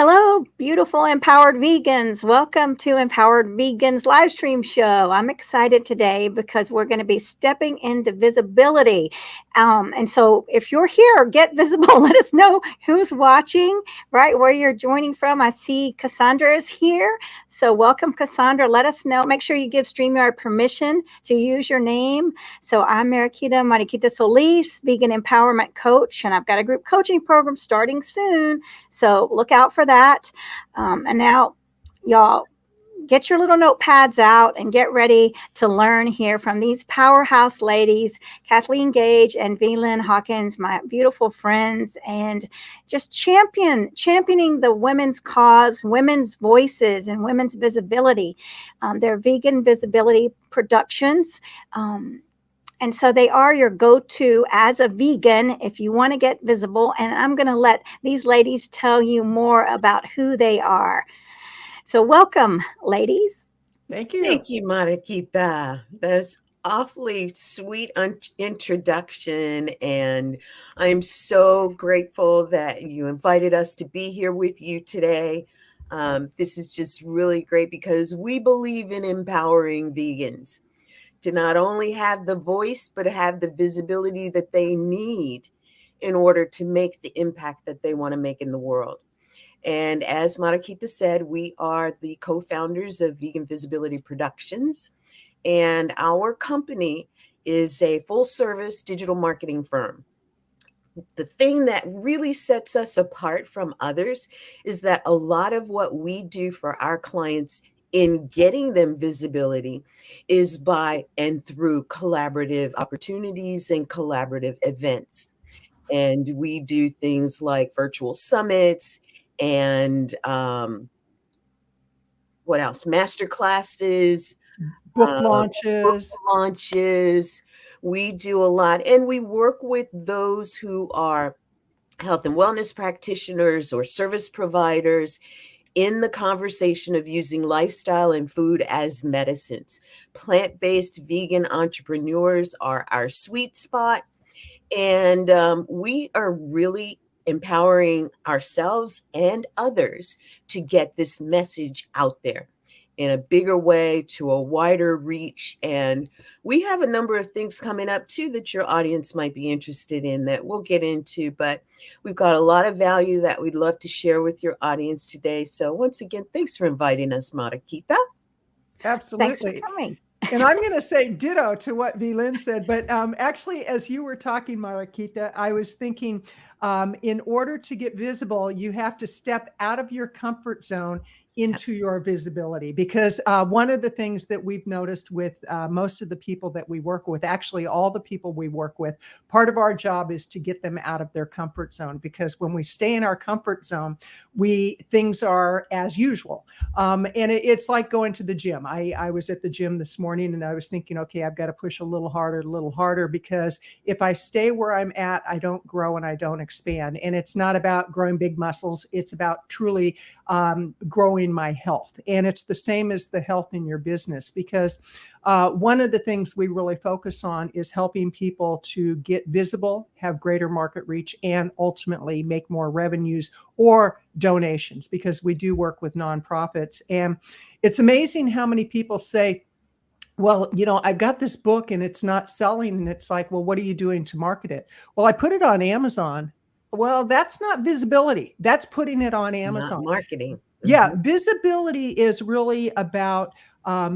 Hello, beautiful empowered vegans. Welcome to Empowered Vegans live stream show. I'm excited today because we're going to be stepping into visibility. And so if you're here, get visible. Let us know who's watching, right? Where you're joining from. I see Cassandra is here. So welcome, Cassandra. Let us know. Make sure you give StreamYard permission to use your name. So I'm Mariquita Solis, vegan empowerment coach, and I've got a group coaching program starting soon. So look out for that. And now, y'all, get your little notepads out and get ready to learn here from these powerhouse ladies, Kathleen Gage and V.Lynn Hawkins, my beautiful friends, and just championing the women's cause, women's voices, and women's visibility. They're vegan visibility productions. And so they are your go-to as a vegan if you want to get visible. And I'm going to let these ladies tell you more about who they are. So welcome, ladies. Thank you. Thank you, Mariquita. That's awfully sweet introduction. And I'm so grateful that you invited us to be here with you today. This is just really great because we believe in empowering vegans to not only have the voice, but have the visibility that they need in order to make the impact that they want to make in the world. And as Mariquita said, we are the co-founders of Vegan Visibility Productions, and our company is a full-service digital marketing firm. The thing that really sets us apart from others is that a lot of what we do for our clients in getting them visibility is by and through collaborative opportunities and collaborative events. And we do things like virtual summits and what else? Master classes, book launches. We do a lot, and we work with those who are health and wellness practitioners or service providers in the conversation of using lifestyle and food as medicines. Plant-based vegan entrepreneurs are our sweet spot. And we are really empowering ourselves and others to get this message out there in a bigger way, to a wider reach. And we have a number of things coming up too that your audience might be interested in that we'll get into, but we've got a lot of value that we'd love to share with your audience today. So once again, thanks for inviting us, Mariquita. Absolutely. Thanks for coming. And I'm going to say ditto to what V.Lynn said. But actually, as you were talking, Mariquita, I was thinking in order to get visible, you have to step out of your comfort zone into your visibility, because one of the things that we've noticed with most of the people that we work with, actually all the people we work with, part of our job is to get them out of their comfort zone, because when we stay in our comfort zone, things are as usual. And it's like going to the gym. I was at the gym this morning and I was thinking, okay, I've got to push a little harder, because if I stay where I'm at, I don't grow and I don't expand. And it's not about growing big muscles. It's about truly growing my health. And it's the same as the health in your business, because one of the things we really focus on is helping people to get visible, have greater market reach, and ultimately make more revenues or donations, because we do work with nonprofits. And it's amazing how many people say, well, I've got this book and it's not selling. And it's like, well, what are you doing to market it? Well, I put it on Amazon. Well, that's not visibility. That's putting it on Amazon. Not marketing. Yeah, visibility is really about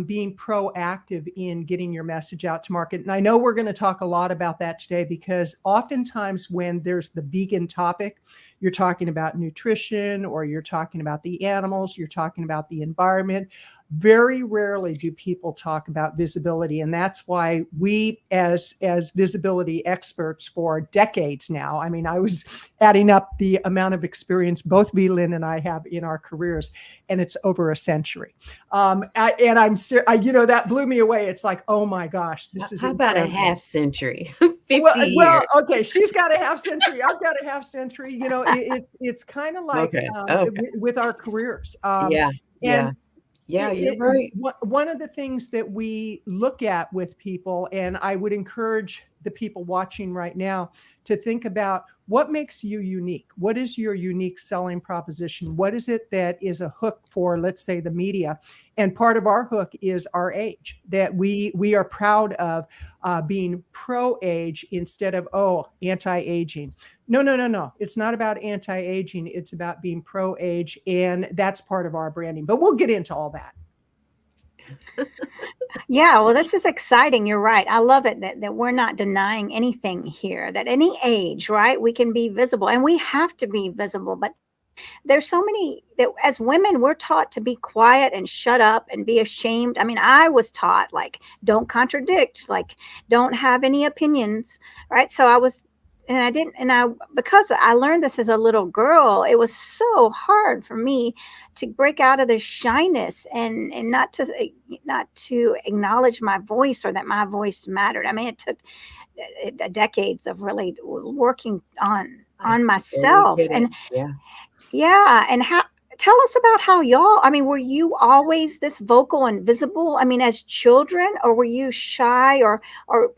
being proactive in getting your message out to market. And I know we're going to talk a lot about that today, because oftentimes when there's the vegan topic, you're talking about nutrition, or you're talking about the animals, you're talking about the environment. Very rarely do people talk about visibility. And that's why we, as visibility experts for decades now, I mean, I was adding up the amount of experience both V.Lynn and I have in our careers, and it's over a century. That blew me away. It's like, oh my gosh, this is how about incredible. A half century? 50 well, years. Okay, she's got a half century. I've got a half century. It's kind of like with our careers. You're right. One of the things that we look at with people, and I would encourage the people watching right now to think about what makes you unique. What is your unique selling proposition? What is it that is a hook for, let's say, the media? And part of our hook is our age, that we are proud of being pro-age instead of, anti-aging. No. It's not about anti-aging. It's about being pro-age. And that's part of our branding. But we'll get into all that. Yeah, well, this is exciting. You're right. I love it that we're not denying anything here, that any age, right, we can be visible and we have to be visible. But there's so many that as women, we're taught to be quiet and shut up and be ashamed. I mean, I was taught like, don't contradict, like, don't have any opinions, right? So I was, and I didn't, and I, because I learned this as a little girl, it was so hard for me to break out of this shyness and not to acknowledge my voice or that my voice mattered. I mean, it took decades of really working on myself. And yeah. and how, tell us about how y'all, I mean, were you always this vocal and visible? I mean, as children, or were you shy, or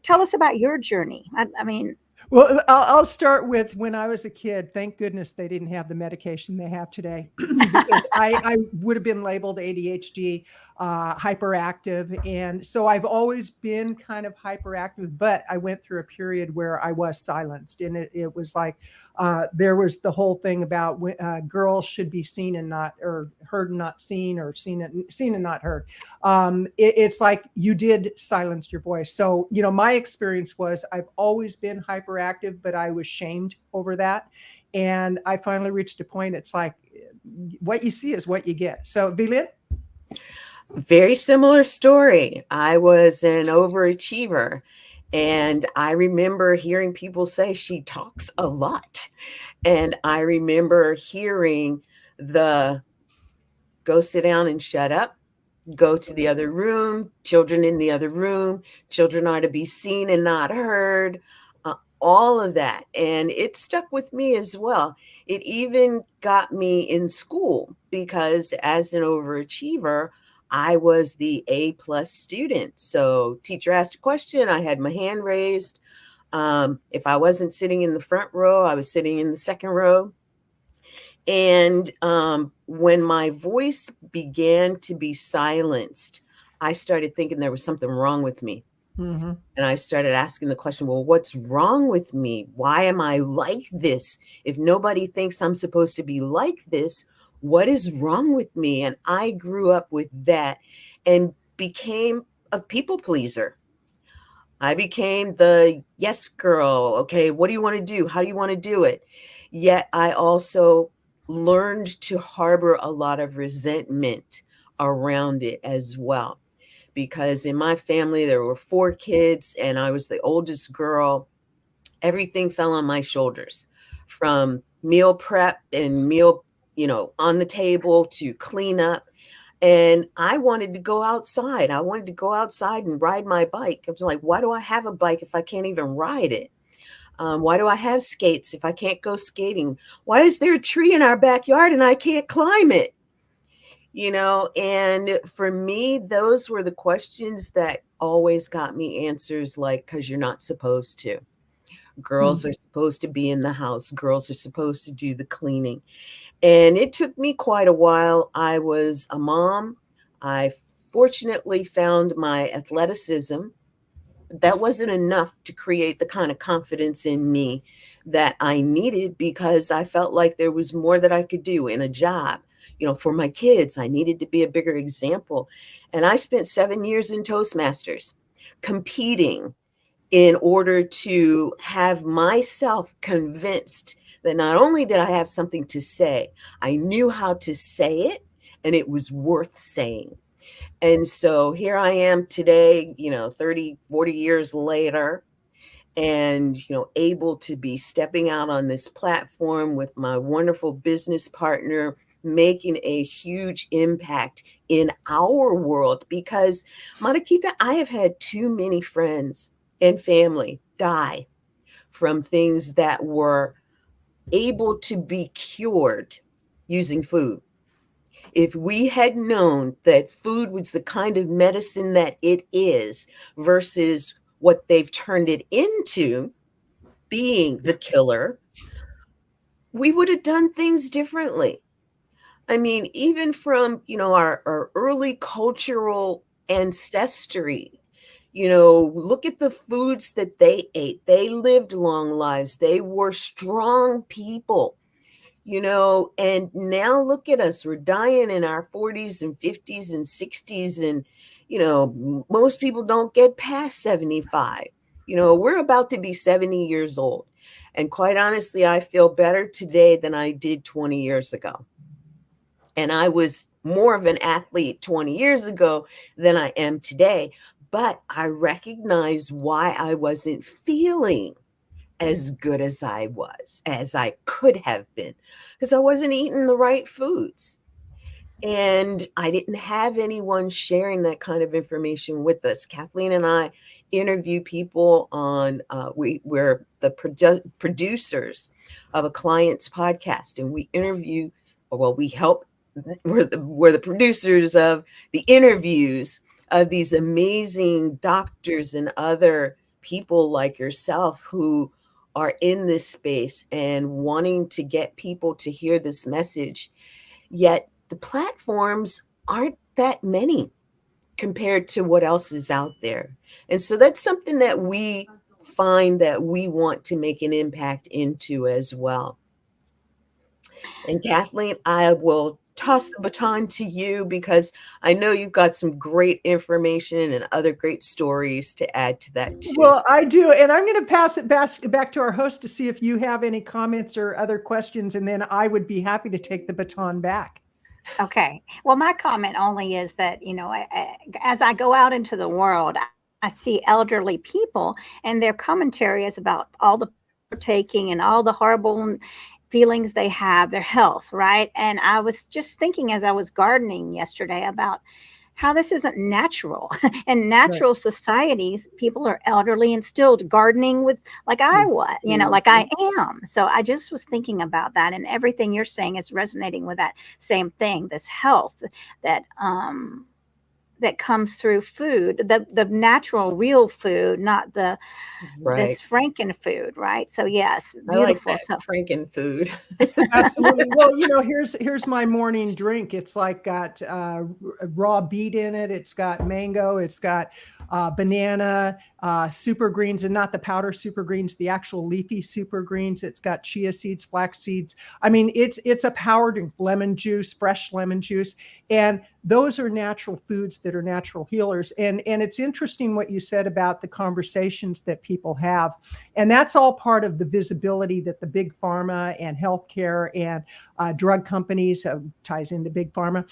tell us about your journey. I mean, well, I'll start with when I was a kid. Thank goodness they didn't have the medication they have today, because I would have been labeled ADHD, hyperactive. And so I've always been kind of hyperactive, but I went through a period where I was silenced. And it was like, there was the whole thing about girls should be seen and not, or heard and not seen, or seen and not heard. It's like you did silence your voice. So, my experience was I've always been hyperactive, but I was shamed over that. And I finally reached a point, it's like, what you see is what you get. So, V.Lynn? Very similar story. I was an overachiever. And I remember hearing people say she talks a lot. And I remember hearing the go sit down and shut up, go to the other room, children in the other room, children are to be seen and not heard, all of that. And it stuck with me as well. It even got me in school because as an overachiever, I was the A+ student. So teacher asked a question, I had my hand raised. If I wasn't sitting in the front row, I was sitting in the second row. And when my voice began to be silenced, I started thinking there was something wrong with me. Mm-hmm. And I started asking the question, well, what's wrong with me? Why am I like this? If nobody thinks I'm supposed to be like this, what is wrong with me? And I grew up with that and became a people pleaser. I became the yes girl. Okay, what do you want to do? How do you want to do it? Yet I also learned to harbor a lot of resentment around it as well. Because in my family, there were 4 kids and I was the oldest girl. Everything fell on my shoulders, from meal prep and meal, on the table to clean up. And I wanted to go outside. I wanted to go outside and ride my bike. I was like, why do I have a bike if I can't even ride it? Why do I have skates if I can't go skating? Why is there a tree in our backyard and I can't climb it? And for me, those were the questions that always got me answers like, because you're not supposed to. Girls are supposed to be in the house. Girls are supposed to do the cleaning. And it took me quite a while. I was a mom. I fortunately found my athleticism. That wasn't enough to create the kind of confidence in me that I needed, because I felt like there was more that I could do in a job. For my kids, I needed to be a bigger example. And I spent 7 years in Toastmasters competing in order to have myself convinced that not only did I have something to say, I knew how to say it and it was worth saying. And so here I am today, 30, 40 years later, and, able to be stepping out on this platform with my wonderful business partner, making a huge impact in our world. Because, Mariquita, I have had too many friends and family die from things that were able to be cured using food. If we had known that food was the kind of medicine that it is versus what they've turned it into, being the killer, we would have done things differently. I mean, even from, our early cultural ancestry, look at the foods that they ate. They lived long lives. They were strong people, and now look at us. We're dying in our 40s and 50s and 60s. And, most people don't get past 75. We're about to be 70 years old. And quite honestly, I feel better today than I did 20 years ago. And I was more of an athlete 20 years ago than I am today. But I recognize why I wasn't feeling as good as I could have been, because I wasn't eating the right foods. And I didn't have anyone sharing that kind of information with us. Kathleen and I interview people on, we're the producers of a client's podcast, and we interview, we help, we're the producers of the interviews of these amazing doctors and other people like yourself who are in this space and wanting to get people to hear this message. Yet the platforms aren't that many compared to what else is out there. And so that's something that we find that we want to make an impact into as well. And Kathleen, I will toss the baton to you because I know you've got some great information and other great stories to add to that too. Well, I do. And I'm going to pass it back to our host to see if you have any comments or other questions. And then I would be happy to take the baton back. Okay. Well, my comment only is that, as I go out into the world, I see elderly people and their commentary is about all the taking and all the horrible feelings they have, their health, right? And I was just thinking as I was gardening yesterday about how this isn't natural. In natural societies, people are elderly and still gardening with, like I was, like I am. So I just was thinking about that, and everything you're saying is resonating with that same thing, this health that comes through food, the natural, real food, not this Franken food, right? So yes, beautiful. I like that Franken food. Absolutely. Well, here's my morning drink. It's like got raw beet in it. It's got mango. It's got banana, super greens, and not the powder super greens, the actual leafy super greens. It's got chia seeds, flax seeds. I mean, it's a power drink, lemon juice, fresh lemon juice, and those are natural foods that are natural healers. And it's interesting what you said about the conversations that people have. And that's all part of the visibility that the big pharma and healthcare and drug companies, ties into big pharma,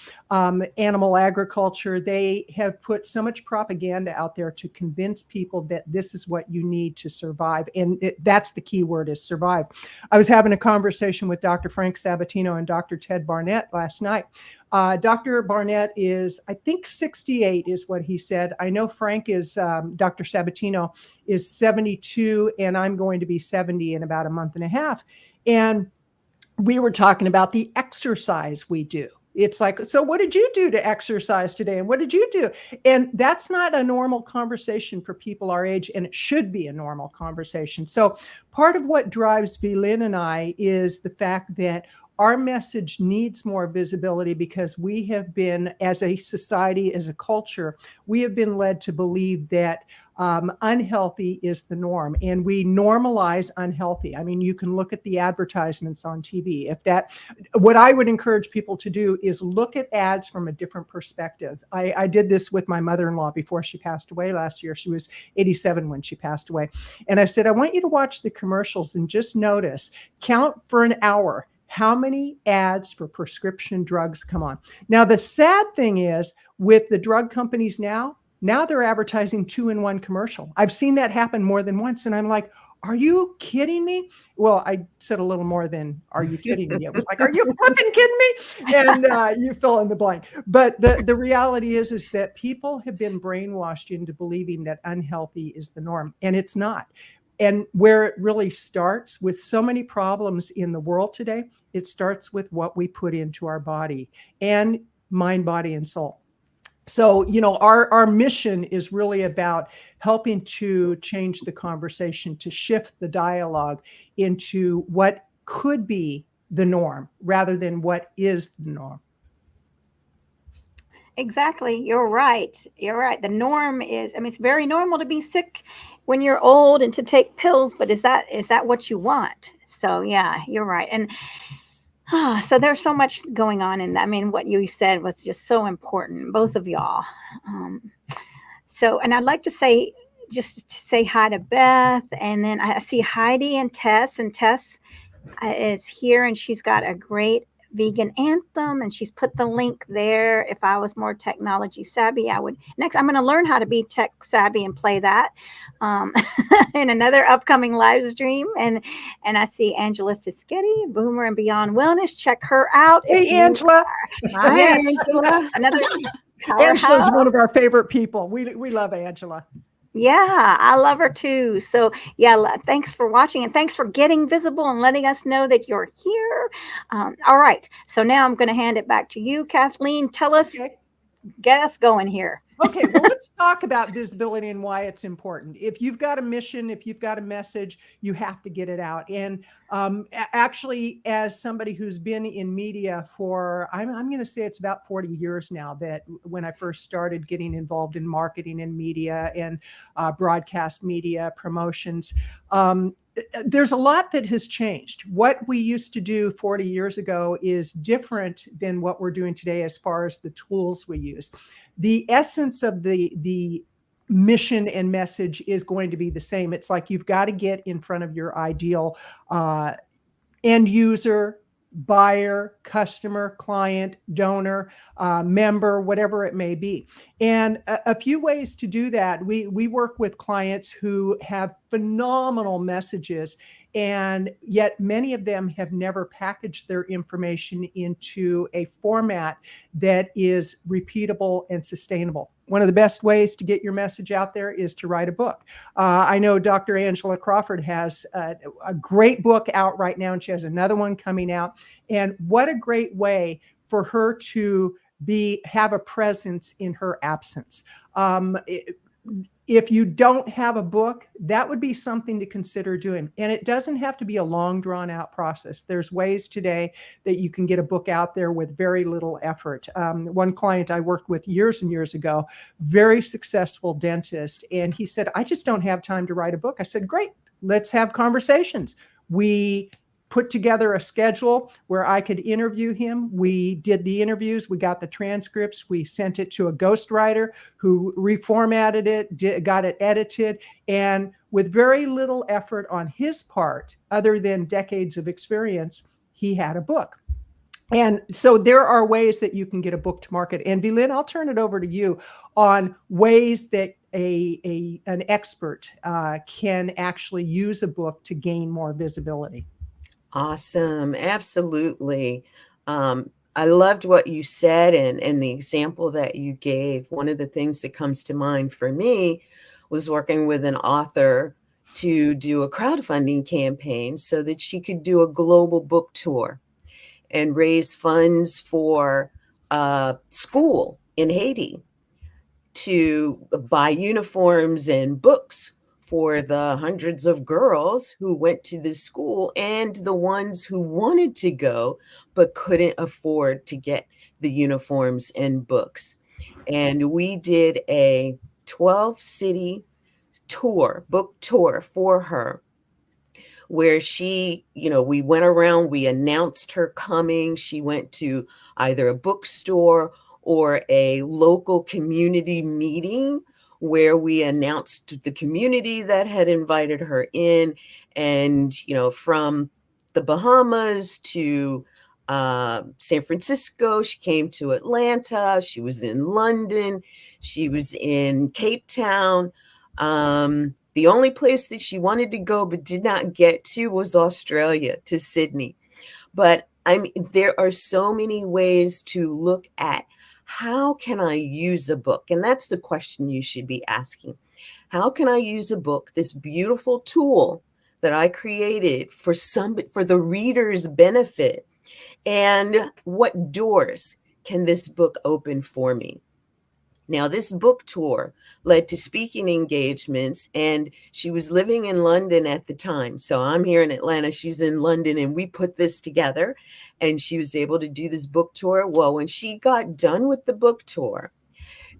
animal agriculture, they have put so much propaganda out there to convince people that this is what you need to survive. And that's the key word, is survive. I was having a conversation with Dr. Frank Sabatino and Dr. Ted Barnett last night. Dr. Barnett is, I think 68 is what he said. I know Frank is, Dr. Sabatino is 72, and I'm going to be 70 in about a month and a half. And we were talking about the exercise we do. It's like, so what did you do to exercise today? And what did you do? And that's not a normal conversation for people our age, and it should be a normal conversation. So part of what drives VLynn and I is the fact that our message needs more visibility, because we have been, as a society, as a culture, we have been led to believe that unhealthy is the norm, and we normalize unhealthy. I mean, you can look at the advertisements on TV. What I would encourage people to do is look at ads from a different perspective. I did this with my mother-in-law before she passed away last year. She was 87 when she passed away. And I said, I want you to watch the commercials and just notice, count for an hour, how many ads for prescription drugs come on. Now, the sad thing is, with the drug companies now they're advertising 2-in-1 commercial. I've seen that happen more than once. And I'm like, are you kidding me? Well, I said a little more than, are you kidding me? It was like, are you flipping kidding me? And you fill in the blank. But the reality is that people have been brainwashed into believing that unhealthy is the norm, and it's not. And where it really starts with so many problems in the world today, it starts with what we put into our body, and mind, body, and soul. So, our mission is really about helping to change the conversation, to shift the dialogue into what could be the norm rather than what is the norm. Exactly. You're right. You're right. The norm is, I mean, it's very normal to be sick when you're old and to take pills, but is that what you want? So yeah, you're right. And so there's so much going on in that. I mean, what you said was just so important, both of y'all. Um, and I'd like to say, just to say hi to Beth, and then I see Heidi and Tess is here, and she's got a great vegan anthem, and she's put the link there. If I was more technology savvy, I would next. I'm going to learn how to be tech savvy and play that um, in another upcoming live stream. And I see Angela Fischetti, Boomer and Beyond Wellness. Check her out. Hey, Angela. Hi, Yes, Angela. another Angela's powerhouse. one of our favorite people. We love Angela. Yeah, I love her too. So, yeah, thanks for watching and thanks for getting visible and letting us know that you're here. All right. So now I'm going to hand it back to you, Kathleen. Tell us, Okay. get us going here. Okay, well, let's talk about visibility and why it's important. If you've got a mission, if you've got a message, you have to get it out. And actually, as somebody who's been in media for, I'm going to say it's about 40 years now, that when I first started getting involved in marketing and media and broadcast media promotions, there's a lot that has changed. What we used to do 40 years ago is different than what we're doing today as far as the tools we use. The essence of the mission and message is going to be the same. It's like you've got to get in front of your ideal end user, buyer, customer, client, donor, member, whatever it may be. And a few ways to do that. We work with clients who have phenomenal messages, and yet many of them have never packaged their information into a format that is repeatable and sustainable. One of the best ways to get your message out there is to write a book. I know Dr. Angela Crawford has a great book out right now, and she has another one coming out. And what a great way for her to have a presence in her absence. If you don't have a book, that would be something to consider doing. And it doesn't have to be a long, drawn out process. There's ways today that you can get a book out there with very little effort. One client I worked with years and years ago, very successful dentist, and he said, I just don't have time to write a book. I said, great, let's have conversations. We put together a schedule where I could interview him. We did the interviews. We got the transcripts. We sent it to a ghostwriter who reformatted it, got it edited. And with very little effort on his part, other than decades of experience, he had a book. And so there are ways that you can get a book to market. And V.Lynn, I'll turn it over to you on ways that an expert can actually use a book to gain more visibility. Awesome. Absolutely. I loved what you said and the example that you gave. One of the things that comes to mind for me was working with an author to do a crowdfunding campaign so that she could do a global book tour and raise funds for a school in Haiti to buy uniforms and books for the hundreds of girls who went to this school and the ones who wanted to go but couldn't afford to get the uniforms and books. And we did a 12-city tour, book tour for her, where she, we went around, we announced her coming. She went to either a bookstore or a local community meeting where we announced the community that had invited her in. And, from the Bahamas to San Francisco, she came to Atlanta, she was in London, she was in Cape Town. The only place that she wanted to go but did not get to was Australia, to Sydney. But there are so many ways to look at how can I use a book? And that's the question you should be asking. How can I use a book, this beautiful tool that I created for the reader's benefit? And what doors can this book open for me? Now, this book tour led to speaking engagements, and she was living in London at the time. So I'm here in Atlanta, she's in London, and we put this together, and she was able to do this book tour. Well, when she got done with the book tour,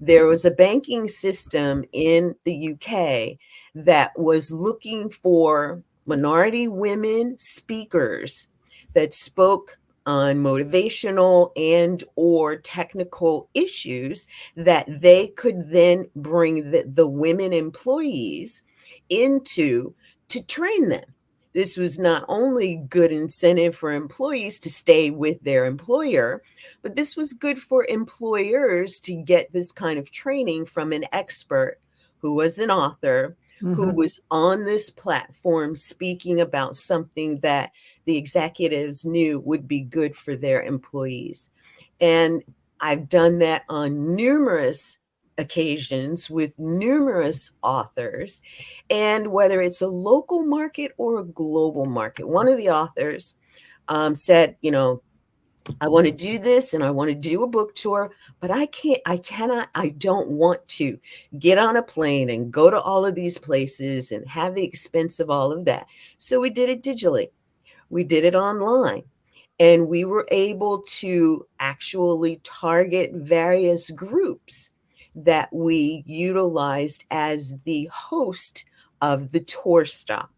there was a banking system in the UK that was looking for minority women speakers that spoke on motivational and or technical issues that they could then bring the women employees into to train them. This was not only good incentive for employees to stay with their employer, but this was good for employers to get this kind of training from an expert who was an author, who was on this platform speaking about something that the executives knew would be good for their employees. And I've done that on numerous occasions with numerous authors, and whether it's a local market or a global market. One of the authors said, I want to do this and I want to do a book tour, but I don't want to get on a plane and go to all of these places and have the expense of all of that. So we did it digitally. We did it online, and we were able to actually target various groups that we utilized as the host of the tour stop.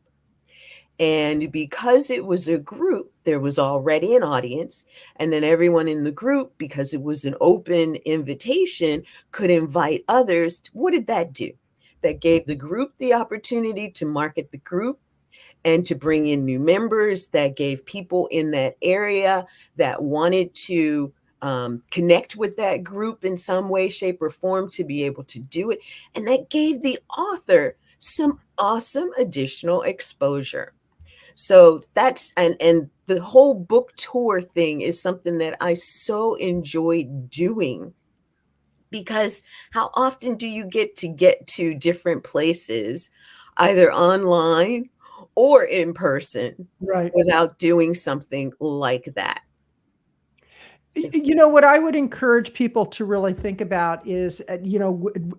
And because it was a group, there was already an audience. And then everyone in the group, because it was an open invitation, could invite others. What did that do? That gave the group the opportunity to market the group and to bring in new members. That gave people in that area that wanted to connect with that group in some way, shape, or form to be able to do it. And that gave the author some awesome additional exposure. So that's, and the whole book tour thing is something that I so enjoyed doing, because how often do you get to different places, either online or in person, Right. without doing something like that? What I would encourage people to really think about is,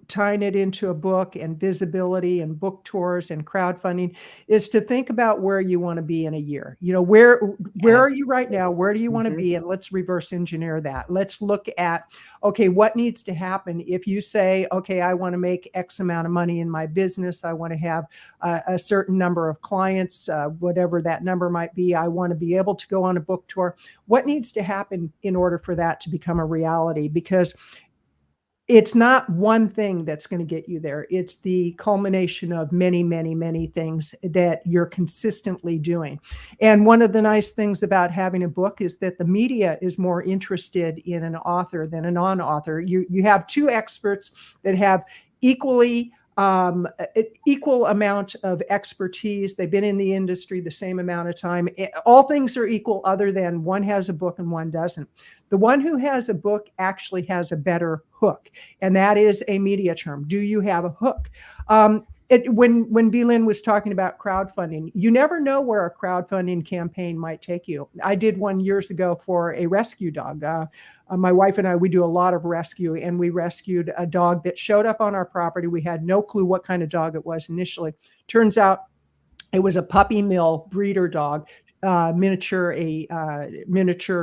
tying it into a book and visibility and book tours and crowdfunding, is to think about where you want to be in a year. Where are you right now? Where do you want to be? And let's reverse engineer that. Let's look at, okay, what needs to happen if you say, okay, I want to make X amount of money in my business. I want to have a certain number of clients, whatever that number might be. I want to be able to go on a book tour. What needs to happen in order for that to become a reality? Because it's not one thing that's going to get you there. It's the culmination of many, many, many things that you're consistently doing. And one of the nice things about having a book is that the media is more interested in an author than a non-author. You have two experts that have equal amount of expertise. They've been in the industry the same amount of time. All things are equal, other than one has a book and one doesn't. The one who has a book actually has a better hook, and that is a media term. Do you have a hook? When V.Lynn was talking about crowdfunding, you never know where a crowdfunding campaign might take you. I did one years ago for a rescue dog. My wife and I, we do a lot of rescue, and we rescued a dog that showed up on our property. We had no clue what kind of dog it was initially. Turns out it was a puppy mill breeder dog, miniature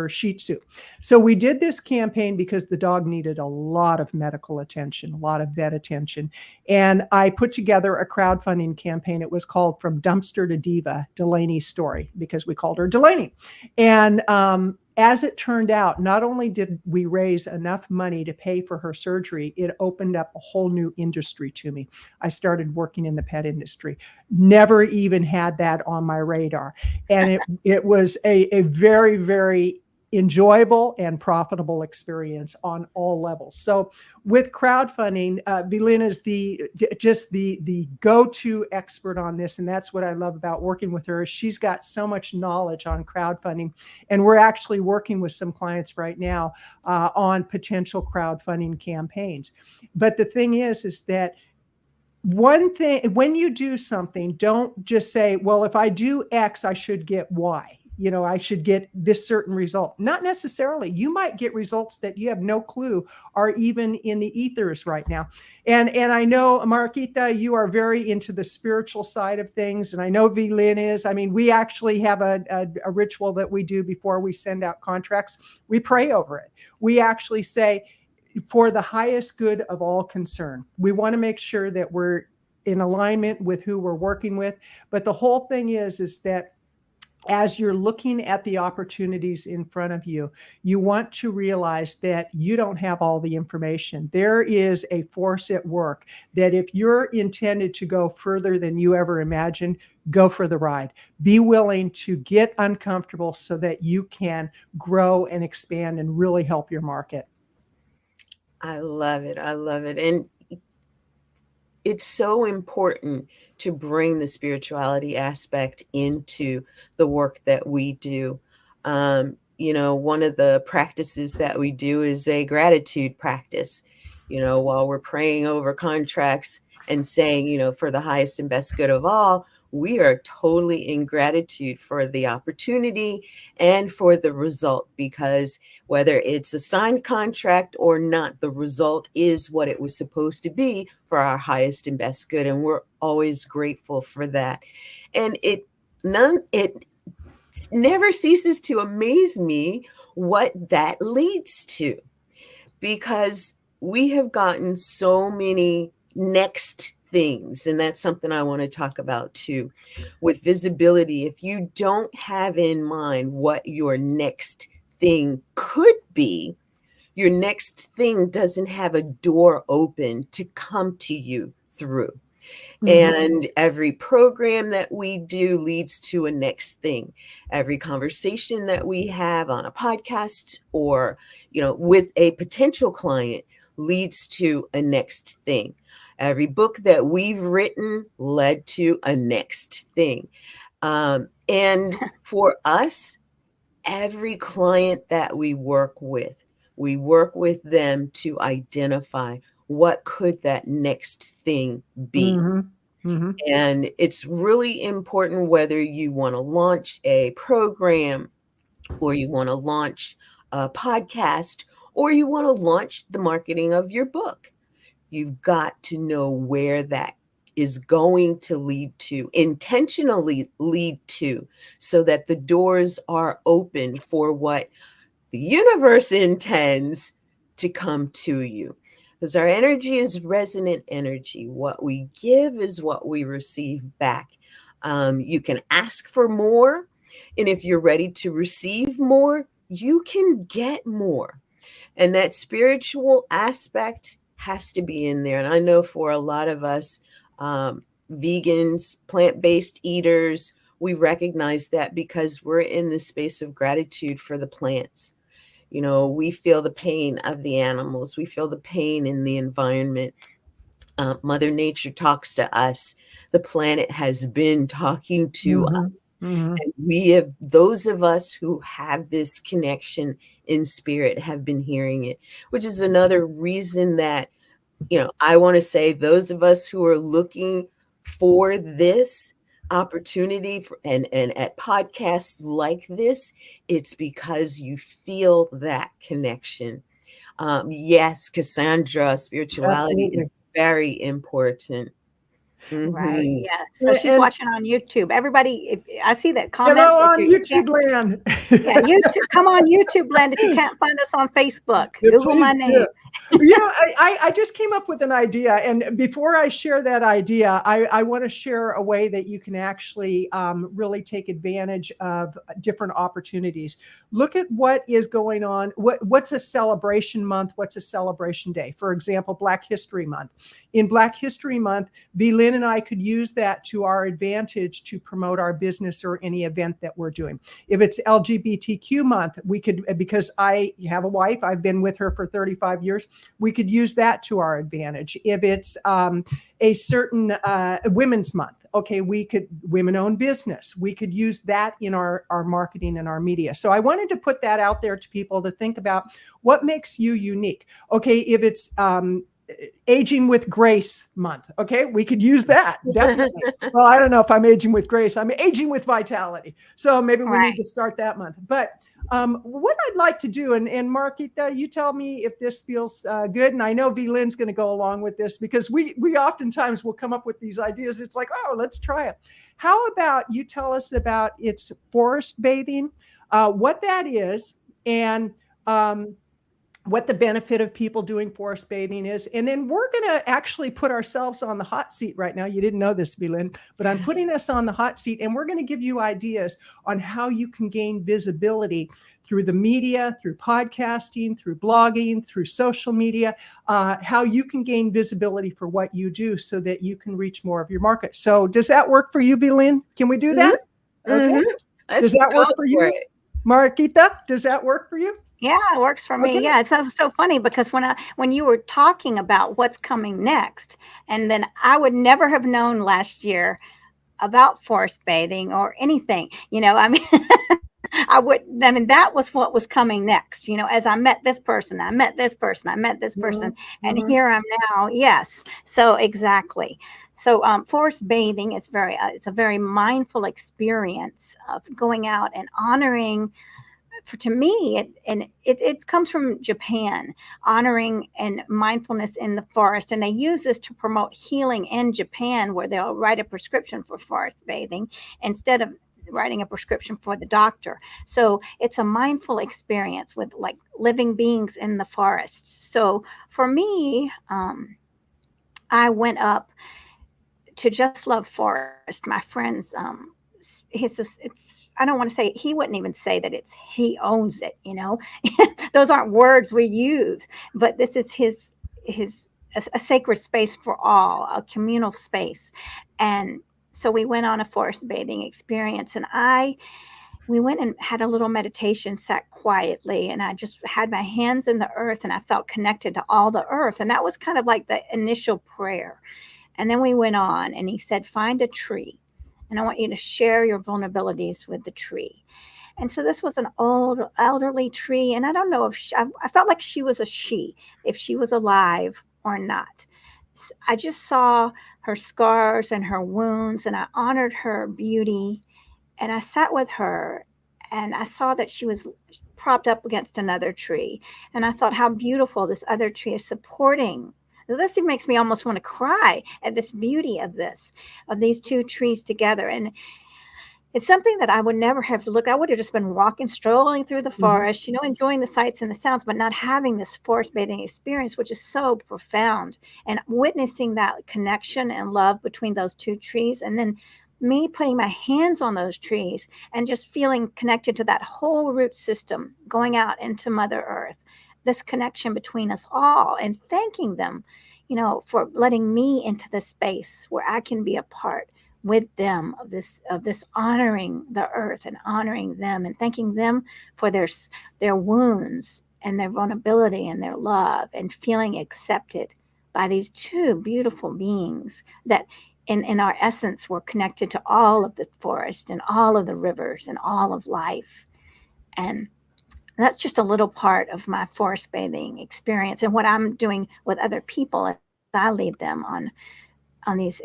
Shih Tzu. So we did this campaign because the dog needed a lot of medical attention, a lot of vet attention. And I put together a crowdfunding campaign. It was called From Dumpster to Diva, Delaney's Story, because we called her Delaney. And as it turned out, not only did we raise enough money to pay for her surgery, it opened up a whole new industry to me. I started working in the pet industry. Never even had that on my radar. And it was a very, very enjoyable and profitable experience on all levels. So with crowdfunding, V.Lynn is the go-to expert on this. And that's what I love about working with her. She's got so much knowledge on crowdfunding. And we're actually working with some clients right now on potential crowdfunding campaigns. But the thing is that one thing, when you do something, don't just say, well, if I do X, I should get Y. I should get this certain result. Not necessarily. You might get results that you have no clue are even in the ethers right now. And I know, Mariquita, you are very into the spiritual side of things. And I know V.Lynn is. I mean, we actually have a ritual that we do before we send out contracts. We pray over it. We actually say, for the highest good of all concern. We want to make sure that we're in alignment with who we're working with. But the whole thing is that as you're looking at the opportunities in front of you, you want to realize that you don't have all the information. There is a force at work that if you're intended to go further than you ever imagined, go for the ride. Be willing to get uncomfortable so that you can grow and expand and really help your market. I love it. I love it. And it's so important to bring the spirituality aspect into the work that we do. One of the practices that we do is a gratitude practice, while we're praying over contracts and saying, for the highest and best good of all, we are totally in gratitude for the opportunity and for the result, because whether it's a signed contract or not, the result is what it was supposed to be for our highest and best good. And we're always grateful for that. And it never ceases to amaze me what that leads to, because we have gotten so many next things. And that's something I want to talk about too. With visibility, if you don't have in mind what your next thing could be, your next thing doesn't have a door open to come to you through. Mm-hmm. And every program that we do leads to a next thing. Every conversation that we have on a podcast or, with a potential client leads to a next thing. Every book that we've written led to a next thing. And for us, every client that we work with them to identify what could that next thing be. Mm-hmm. Mm-hmm. And it's really important whether you want to launch a program or you want to launch a podcast or you want to launch the marketing of your book. You've got to know where that is going to lead to, intentionally lead to, so that the doors are open for what the universe intends to come to you. Because our energy is resonant energy. What we give is what we receive back. You can ask for more. And if you're ready to receive more, you can get more. And that spiritual aspect has to be in there. And I know for a lot of us, vegans, plant-based eaters, we recognize that because we're in the space of gratitude for the plants. We feel the pain of the animals. We feel the pain in the environment. Mother Nature talks to us. The planet has been talking to us. Mm-hmm. And we have, those of us who have this connection in spirit have been hearing it, which is another reason that, I want to say those of us who are looking for this opportunity and at podcasts like this, it's because you feel that connection. Yes, Cassandra, spirituality Absolutely. Is very important. Mm-hmm. Right. Yeah. So she's watching on YouTube. Everybody, I see that comments. Hello on YouTube land. Yeah, YouTube. Come on YouTube land if you can't find us on Facebook. Yeah, Google my name. I just came up with an idea. And before I share that idea, I want to share a way that you can actually really take advantage of different opportunities. Look at what is going on. What's a celebration month? What's a celebration day? For example, Black History Month. In Black History Month, V.Lynn and I could use that to our advantage to promote our business or any event that we're doing. If it's LGBTQ month, we could, because I have a wife, I've been with her for 35 years, we could use that to our advantage. If it's a certain women's month, okay, we could, women-owned business, we could use that in our marketing and our media. So I wanted to put that out there to people to think about what makes you unique. Okay, if it's aging with grace month. Okay. We could use that. Definitely. Well, I don't know if I'm aging with grace. I'm aging with vitality. So maybe we need to start that month. But what I'd like to do, and Mariquita, you tell me if this feels good. And I know V.Lynn's going to go along with this, because we oftentimes will come up with these ideas. It's like, oh, let's try it. How about you tell us about its forest bathing, what that is, and what the benefit of people doing forest bathing is. And then we're going to actually put ourselves on the hot seat right now. You didn't know this, V.Lynn, but I'm putting us on the hot seat, and we're going to give you ideas on how you can gain visibility through the media, through podcasting, through blogging, through social media, how you can gain visibility for what you do so that you can reach more of your market. So does that work for you, V.Lynn? Can we do that? Mm-hmm. Okay. Does that work for you? Mariquita, does that work for you? Yeah, it works for me. Yeah, it's so funny, because when you were talking about what's coming next, and then I would never have known last year about forest bathing or anything, I mean, that was what was coming next, as I met this person, I met this person, and here I'm now. Yes. So exactly. So forest bathing is it's a very mindful experience of going out and honoring. To me, it comes from Japan, honoring and mindfulness in the forest. And they use this to promote healing in Japan, where they'll write a prescription for forest bathing instead of writing a prescription for the doctor. So it's a mindful experience with like living beings in the forest. So for me, I went up to Just Love Forest. My friends, I don't want to say, he wouldn't even say that he owns it, those aren't words we use, but this is a sacred space for all, a communal space. And so we went on a forest bathing experience, and we went and had a little meditation, sat quietly, and I just had my hands in the earth, and I felt connected to all the earth. And that was kind of like the initial prayer. And then we went on, and he said, find a tree, and I want you to share your vulnerabilities with the tree. And so this was an old, elderly tree. And I don't know if I felt like she was a she, if she was alive or not. I just saw her scars and her wounds, and I honored her beauty. And I sat with her, and I saw that she was propped up against another tree. And I thought how beautiful this other tree is supporting. This makes me almost want to cry at this beauty of these two trees together. And it's something that I would never have to look. I would have just been strolling through the forest, enjoying the sights and the sounds, but not having this forest bathing experience, which is so profound. And witnessing that connection and love between those two trees, and then me putting my hands on those trees and just feeling connected to that whole root system, going out into Mother Earth, this connection between us all, and thanking them, for letting me into the space where I can be a part with them of this honoring the earth and honoring them, and thanking them for their wounds and their vulnerability and their love, and feeling accepted by these two beautiful beings that in our essence were connected to all of the forest and all of the rivers and all of life. And that's just a little part of my forest bathing experience, and what I'm doing with other people as I lead them on these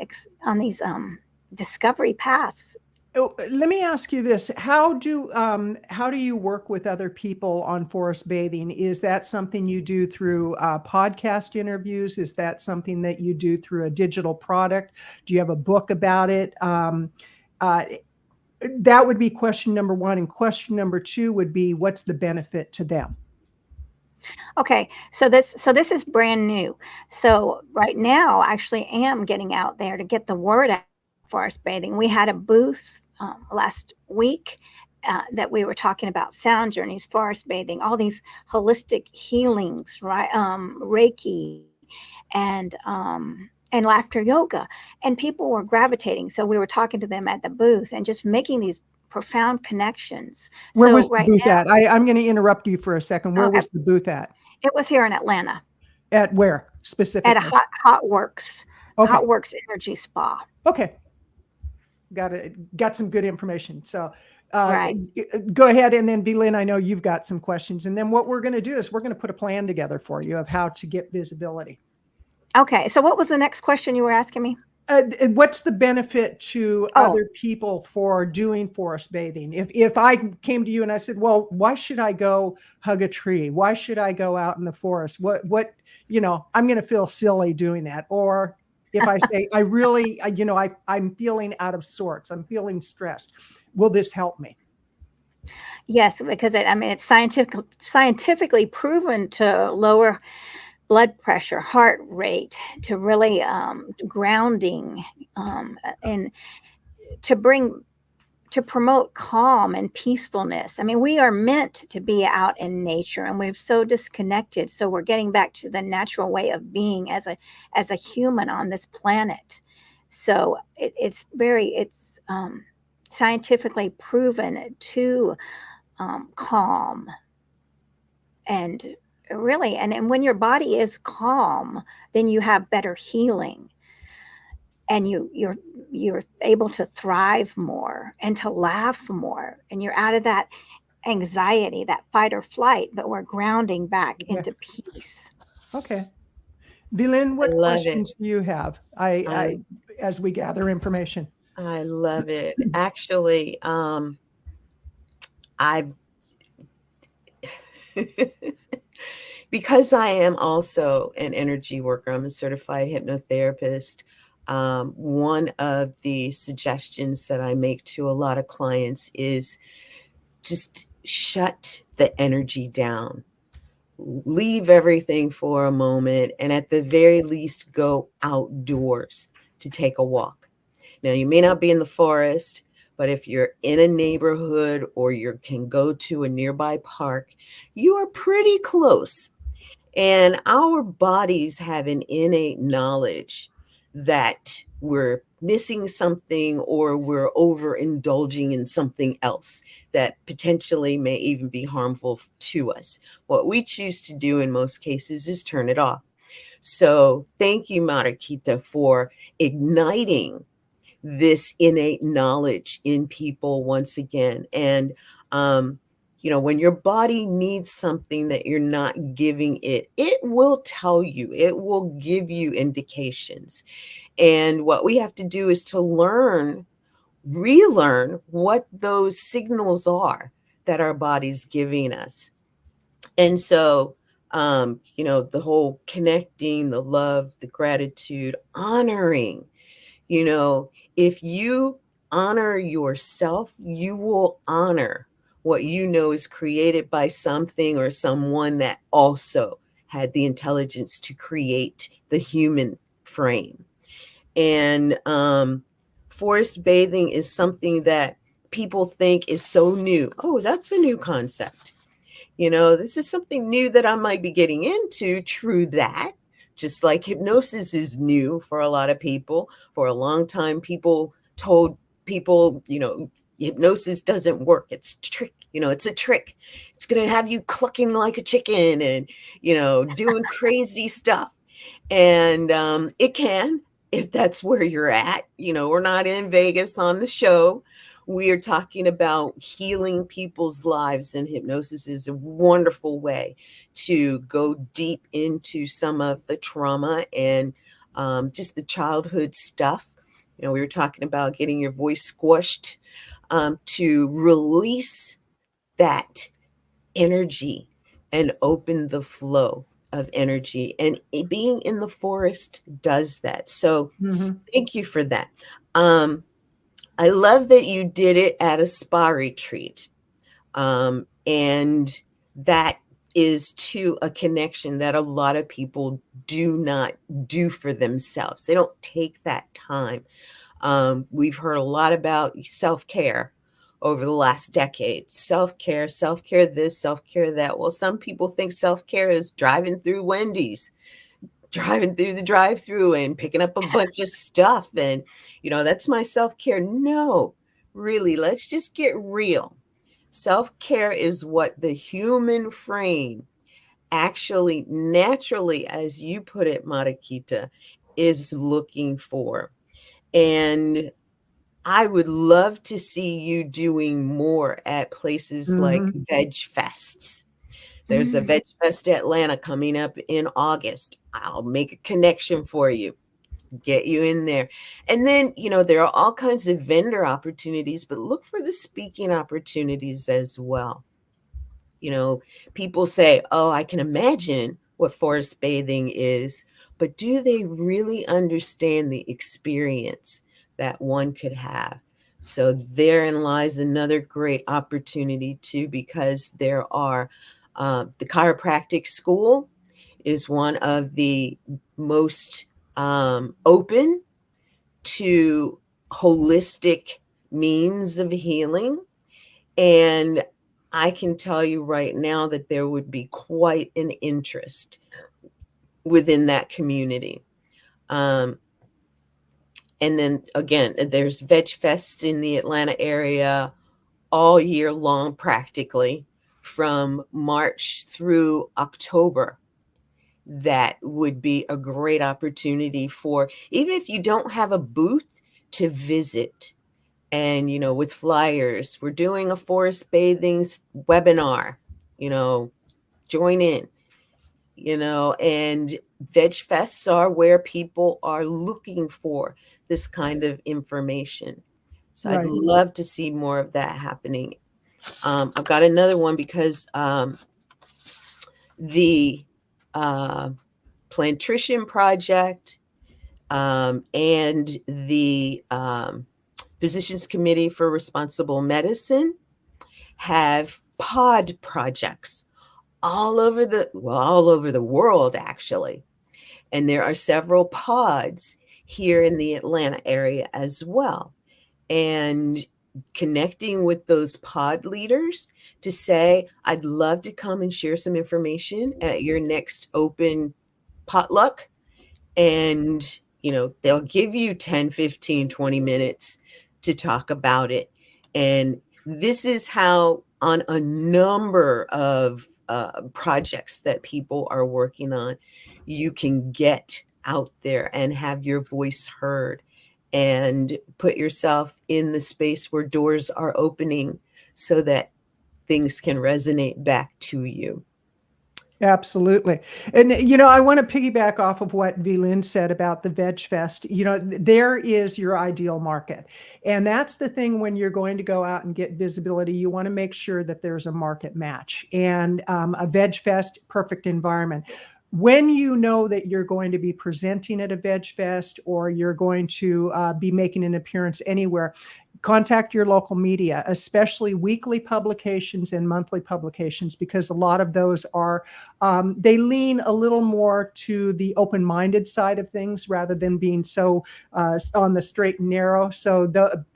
discovery paths. Oh, let me ask you this: how do you work with other people on forest bathing? Is that something you do through podcast interviews? Is that something that you do through a digital product? Do you have a book about it? That would be question number one. And question number two would be, what's the benefit to them? Okay, so this is brand new. So right now, I actually am getting out there to get the word out forest bathing. We had a booth last week that we were talking about sound journeys, forest bathing, all these holistic healings, right? Reiki and laughter yoga, and people were gravitating. So we were talking to them at the booth and just making these profound connections. Where was the booth at? I'm going to interrupt you for a second. Where was the booth at? It was here in Atlanta. At where specifically? At a Hot Works. Okay. Hot Works Energy Spa. Okay. Got some good information. So right. Go ahead. And then V.Lynn, I know you've got some questions. And then what we're going to do is we're going to put a plan together for you of how to get visibility. Okay. So what was the next question you were asking me? What's the benefit to Oh, other people for doing forest bathing? If I came to you and I said, well, why should I go hug a tree? Why should I go out in the forest? I'm going to feel silly doing that. Or if I say, I really, I'm feeling out of sorts, I'm feeling stressed, will this help me? yes, because it's scientifically proven to lower blood pressure, heart rate, to really grounding, and to bring to promote calm and peacefulness. I mean, we are meant to be out in nature, and we're so disconnected. So we're getting back to the natural way of being as a human on this planet. So it's scientifically proven to calm and really, and when your body is calm, then you have better healing, and you're able to thrive more and to laugh more, and you're out of that anxiety, that fight or flight, but we're grounding back Yeah. into peace. Okay. V.Lynn, I what love it. questions do you have? I As we gather information. I love it. Actually, I've because I am also an energy worker, I'm a certified hypnotherapist. One of the suggestions that I make to a lot of clients is just shut the energy down. Leave everything for a moment, and at the very least, go outdoors to take a walk. Now, you may not be in the forest, but if you're in a neighborhood or you can go to a nearby park, you are pretty close. And our bodies have an innate knowledge that we're missing something or we're overindulging in something else that potentially may even be harmful to us. What we choose to do in most cases is turn it off. So thank you, Mariquita, for igniting this innate knowledge in people once again. And, when your body needs something that you're not giving it, it will tell you, it will give you indications. And what we have to do is to relearn what those signals are that our body's giving us. And so, the whole connecting, the love, the gratitude, honoring, if you honor yourself, you will honor what you know is created by something or someone that also had the intelligence to create the human frame. And forest bathing is something that people think is so new. Oh, that's a new concept. This is something new that I might be getting into. True that. Just like hypnosis is new for a lot of people. For a long time, people told people, hypnosis doesn't work. It's a trick. It's a trick. It's going to have you clucking like a chicken and, doing crazy stuff. And it can, if that's where you're at. We're not in Vegas on the show. We are talking about healing people's lives, and hypnosis is a wonderful way to go deep into some of the trauma and just the childhood stuff. We were talking about getting your voice squished to release that energy and open the flow of energy. And being in the forest does that. So thank you for that. I love that you did it at a spa retreat. And that is to a connection that a lot of people do not do for themselves. They don't take that time. We've heard a lot about self-care over the last decade. Self-care this, self-care that. Well, some people think self-care is driving through Wendy's, driving through the drive-through and picking up a bunch of stuff. And, that's my self-care. No, really, let's just get real. Self-care is what the human frame actually naturally, as you put it, Mariquita, is looking for. And I would love to see you doing more at places like veg fests. There's a Veg Fest Atlanta coming up in August. I'll make a connection for you, get you in there. And then, there are all kinds of vendor opportunities, but look for the speaking opportunities as well. People say, oh, I can imagine what forest bathing is, but do they really understand the experience that one could have? So therein lies another great opportunity too, because there are the chiropractic school is one of the most open to holistic means of healing. And I can tell you right now that there would be quite an interest within that community. And then again, there's Veg Fests in the Atlanta area all year long, practically from March through October. That would be a great opportunity for, even if you don't have a booth, to visit. And, with flyers, we're doing a forest bathing webinar, join in, and Veg Fests are where people are looking for this kind of information. So I'd love to see more of that happening. I've got another one because the Plantrition Project and the Physicians Committee for Responsible Medicine have pod projects all over the world, actually. And there are several pods here in the Atlanta area as well. And connecting with those pod leaders to say, I'd love to come and share some information at your next open potluck. And, they'll give you 10, 15, 20 minutes to talk about it. And this is how, on a number of projects that people are working on, you can get out there and have your voice heard and put yourself in the space where doors are opening so that things can resonate back to you. Absolutely. And, I want to piggyback off of what V.Lynn said about the Veg Fest. There is your ideal market. And that's the thing when you're going to go out and get visibility, you want to make sure that there's a market match. And a Veg Fest, perfect environment. When you know that you're going to be presenting at a Veg Fest or you're going to be making an appearance anywhere, contact your local media, especially weekly publications and monthly publications, because a lot of those are, they lean a little more to the open-minded side of things rather than being so on the straight and narrow. So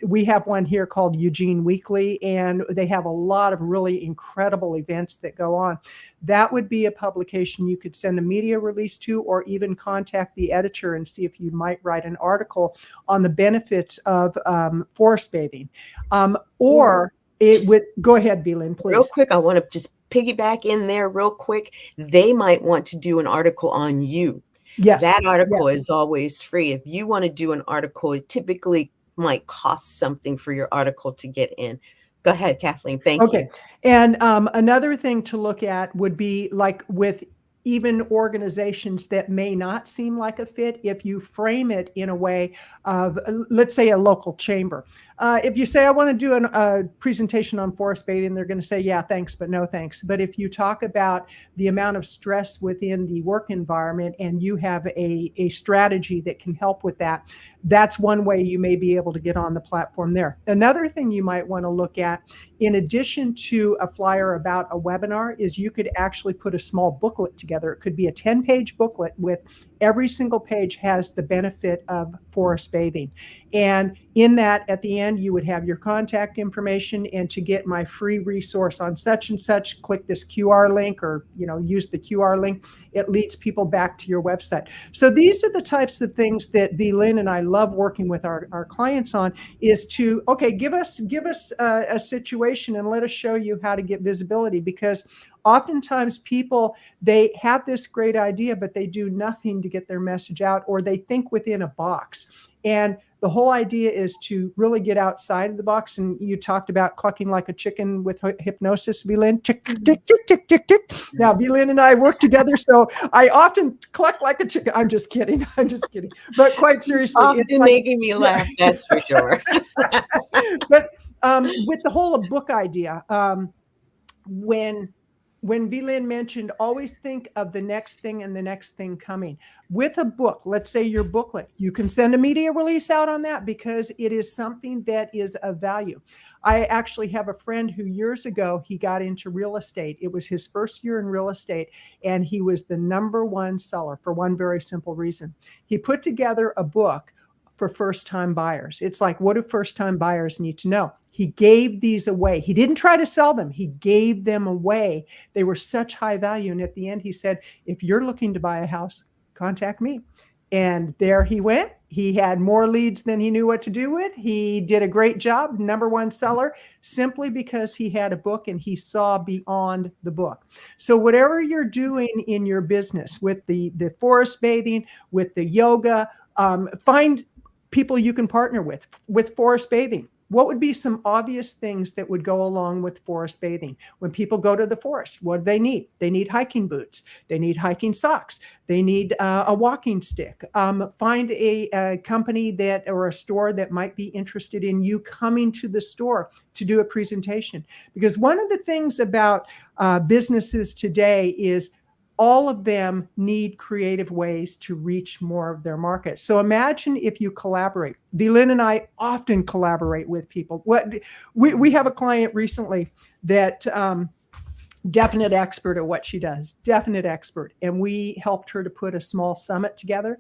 we have one here called Eugene Weekly, and they have a lot of really incredible events that go on. That would be a publication you could send a media release to, or even contact the editor and see if you might write an article on the benefits of forest bathing. Go ahead, V.Lynn, please. Real quick, I want to just piggyback in there real quick. They might want to do an article on you. Yes. That article is always free. If you want to do an article, it typically might cost something for your article to get in. Go ahead, Kathleen. Thank you. And another thing to look at would be, like with even organizations that may not seem like a fit, if you frame it in a way of, let's say, a local chamber. If you say, I want to do a presentation on forest bathing, they're going to say, yeah, thanks, but no thanks. But if you talk about the amount of stress within the work environment and you have a strategy that can help with that, that's one way you may be able to get on the platform there. Another thing you might want to look at, in addition to a flyer about a webinar, is you could actually put a small booklet together. It could be a 10-page booklet with every single page has the benefit of forest bathing. And in that, at the end, you would have your contact information, and to get my free resource on such and such, click this QR link, or use the QR link. It leads people back to your website. So these are the types of things that V.Lynn and I love working with our clients on, is to, give us a situation and let us show you how to get visibility, because oftentimes people, they have this great idea, but they do nothing to get their message out, or they think within a box. And the whole idea is to really get outside of the box. And you talked about clucking like a chicken with hypnosis, V.Lynn. Tick, tick, tick, tick, tick, tick. Now, V.Lynn and I work together, so I often cluck like a chicken. I'm just kidding. I'm just kidding. But quite seriously, Often it's like, making me laugh, that's for sure. but with the whole book idea, when V.Lynn mentioned always think of the next thing and the next thing coming. With a book, let's say your booklet, you can send a media release out on that because it is something that is of value. I actually have a friend who years ago, he got into real estate. It was his first year in real estate, and he was the #1 seller for one very simple reason. He put together a book for first-time buyers. It's like, what do first-time buyers need to know? He gave these away. He didn't try to sell them. He gave them away. They were such high value. And at the end, he said, if you're looking to buy a house, contact me. And there he went. He had more leads than he knew what to do with. He did a great job, #1 seller, simply because he had a book and he saw beyond the book. So whatever you're doing in your business with the forest bathing, with the yoga, find people you can partner with forest bathing. What would be some obvious things that would go along with forest bathing? When people go to the forest, what do they need? They need hiking boots. They need hiking socks. They need a walking stick. Find a company that or a store that might be interested in you coming to the store to do a presentation. Because one of the things about businesses today is all of them need creative ways to reach more of their market. So imagine if you collaborate. V.Lynn and I often collaborate with people. We have a client recently that definite expert at what she does, definite expert. And we helped her to put a small summit together,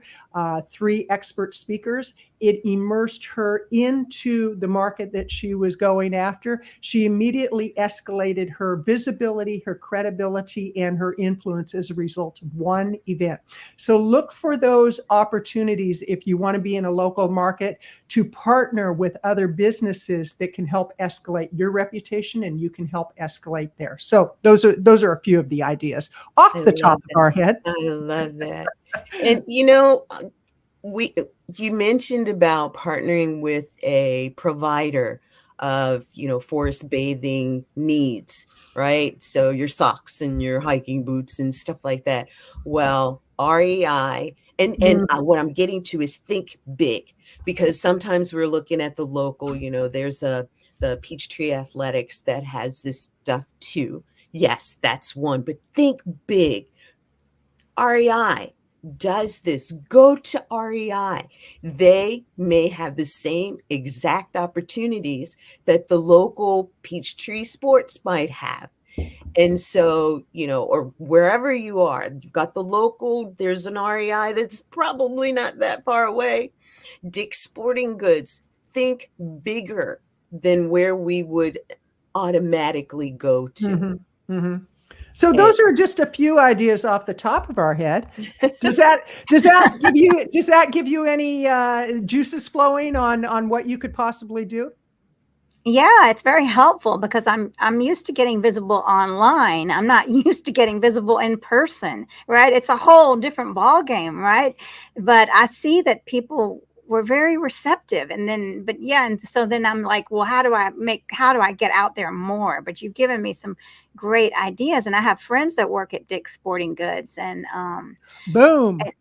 3 expert speakers. It immersed her into the market that she was going after. She immediately escalated her visibility, her credibility, and her influence as a result of one event. So look for those opportunities if you want to be in a local market to partner with other businesses that can help escalate your reputation, and you can help escalate there. So those are a few of the ideas off the top of our head. I love that. And you mentioned about partnering with a provider of, forest bathing needs, right? So your socks and your hiking boots and stuff like that. Well, REI and what I'm getting to is think big, because sometimes we're looking at the local, there's the Peachtree Athletics that has this stuff too. Yes, that's one, but think big. REI does this. Go to REI. They may have the same exact opportunities that the local Peachtree Sports might have. And so, or wherever you are, you've got the local, there's an REI that's probably not that far away. Dick's Sporting Goods, think bigger than where we would automatically go to. Mm-hmm. Mm-hmm. So those are just a few ideas off the top of our head. Does that give you any juices flowing on what you could possibly do? Yeah, it's very helpful because I'm used to getting visible online. I'm not used to getting visible in person, right? It's a whole different ball game, right? But I see that people were very receptive, and so then I'm like, well, how do I get out there more? But you've given me some great ideas, and I have friends that work at Dick's Sporting Goods, and boom. And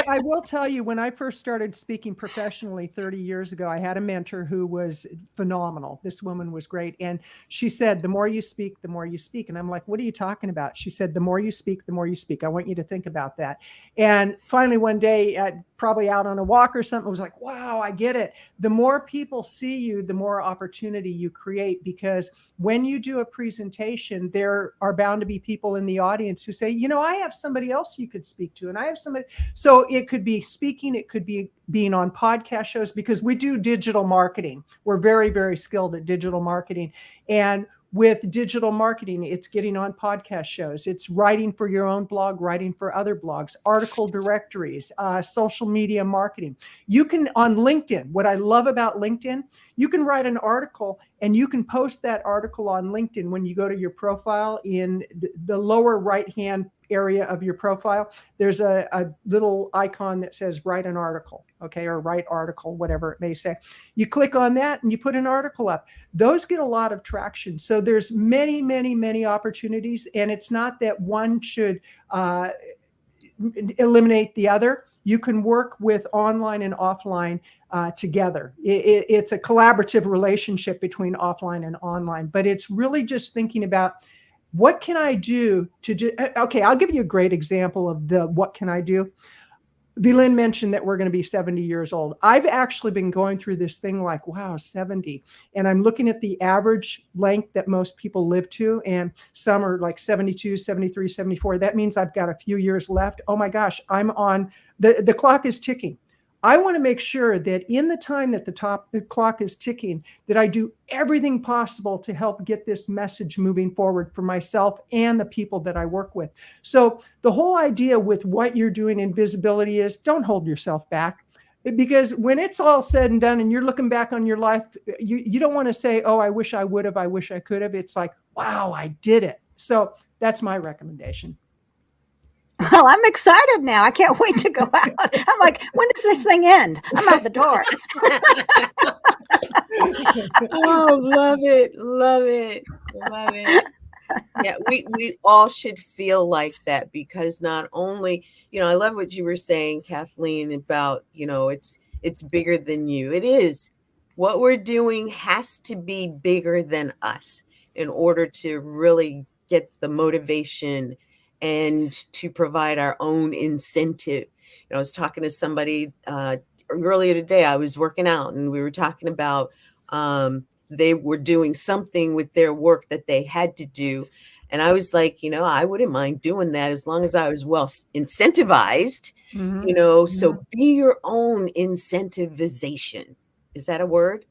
I will tell you, when I first started speaking professionally 30 years ago, I had a mentor who was phenomenal. This woman was great. And she said, the more you speak, the more you speak. And I'm like, what are you talking about? She said, the more you speak, the more you speak. I want you to think about that. And finally, one day, probably out on a walk or something, I was like, wow, I get it. The more people see you, the more opportunity you create, because when you do a presentation, there are bound to be people in the audience who say, I have somebody else you could speak to, and I have somebody. So it could be speaking, it could be being on podcast shows, because we do digital marketing. We're very, very skilled at digital marketing. And with digital marketing, it's getting on podcast shows. It's writing for your own blog, writing for other blogs, article directories, social media marketing. You can, on LinkedIn, what I love about LinkedIn, You can write an article and you can post that article on LinkedIn. When you go to your profile, in the lower right-hand area of your profile, there's a little icon that says write an article, okay, or write article, whatever it may say. You click on that and you put an article up. Those get a lot of traction. So there's many, many, many opportunities, and it's not that one should eliminate the other. You can work with online and offline together. It's a collaborative relationship between offline and online, but it's really just thinking about, what can I do okay, I'll give you a great example of what can I do. V.Lynn mentioned that we're going to be 70 years old. I've actually been going through this thing like, wow, 70. And I'm looking at the average length that most people live to. And some are like 72, 73, 74. That means I've got a few years left. Oh my gosh, I'm on, the clock is ticking. I want to make sure that in the time that the clock is ticking, that I do everything possible to help get this message moving forward for myself and the people that I work with. So the whole idea with what you're doing in visibility is, don't hold yourself back. Because when it's all said and done and you're looking back on your life, you don't want to say, oh, I wish I would have, I wish I could have. It's like, wow, I did it. So that's my recommendation. Well, I'm excited now. I can't wait to go out. I'm like, when does this thing end? I'm out the door. Oh, love it. Love it. Love it. Yeah, we all should feel like that, because not only, I love what you were saying, Kathleen, about, it's bigger than you. It is. What we're doing has to be bigger than us in order to really get the motivation and to provide our own incentive. I was talking to somebody earlier today. I was working out and we were talking about they were doing something with their work that they had to do. And I was like, I wouldn't mind doing that as long as I was well incentivized, so be your own incentivization. Is that a word?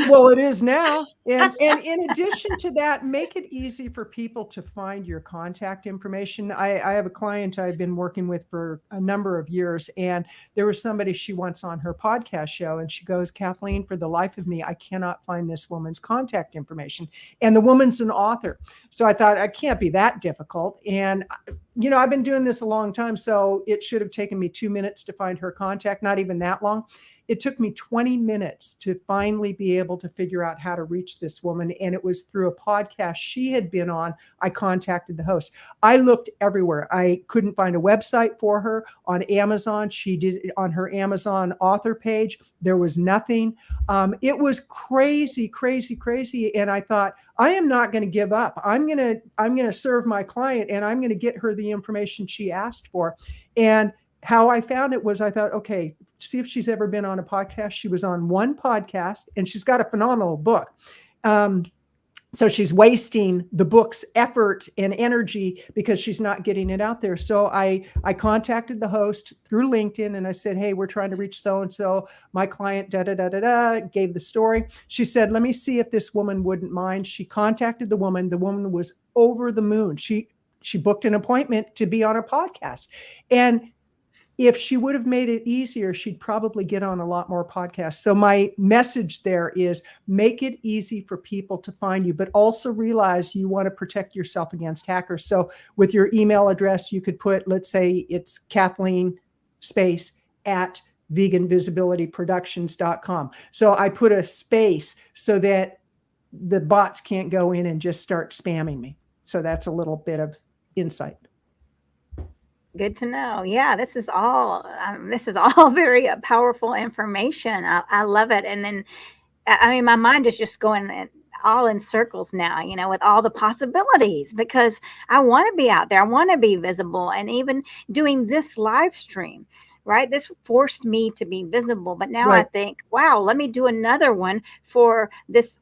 Well, it is now. And in addition to that, make it easy for people to find your contact information. I have a client I've been working with for a number of years, and there was somebody she wants on her podcast show, and she goes, Kathleen, for the life of me, I cannot find this woman's contact information. And the woman's an author. So I thought, it can't be that difficult. And I've been doing this a long time, so it should have taken me 2 minutes to find her contact, not even that long. It took me 20 minutes to finally be able to figure out how to reach this woman. And it was through a podcast she had been on. I contacted the host. I looked everywhere. I couldn't find a website for her on Amazon. She did it on her Amazon author page. There was nothing. It was crazy, crazy, crazy. And I thought, I am not going to give up. I'm going to serve my client, and I'm going to get her the information she asked for. And how I found it was, I thought, okay, see if she's ever been on a podcast. She was on one podcast, and she's got a phenomenal book. So she's wasting the book's effort and energy because she's not getting it out there. So I contacted the host through LinkedIn, and I said, hey, we're trying to reach so-and-so. My client, gave the story. She said, let me see if this woman wouldn't mind. She contacted the woman. The woman was over the moon. She booked an appointment to be on a podcast. And if she would have made it easier, she'd probably get on a lot more podcasts. So my message there is, make it easy for people to find you, but also realize you want to protect yourself against hackers. So with your email address, you could put, let's say it's Kathleen at veganvisibilityproductions.com. So I put a space so that the bots can't go in and just start spamming me. So that's a little bit of insight. Good to know. Yeah, this is all very powerful information. I love it. And then, my mind is just going all in circles now, with all the possibilities, because I want to be out there. I want to be visible. And even doing this live stream, right? This forced me to be visible. But now Right. I think, wow, let me do another one for this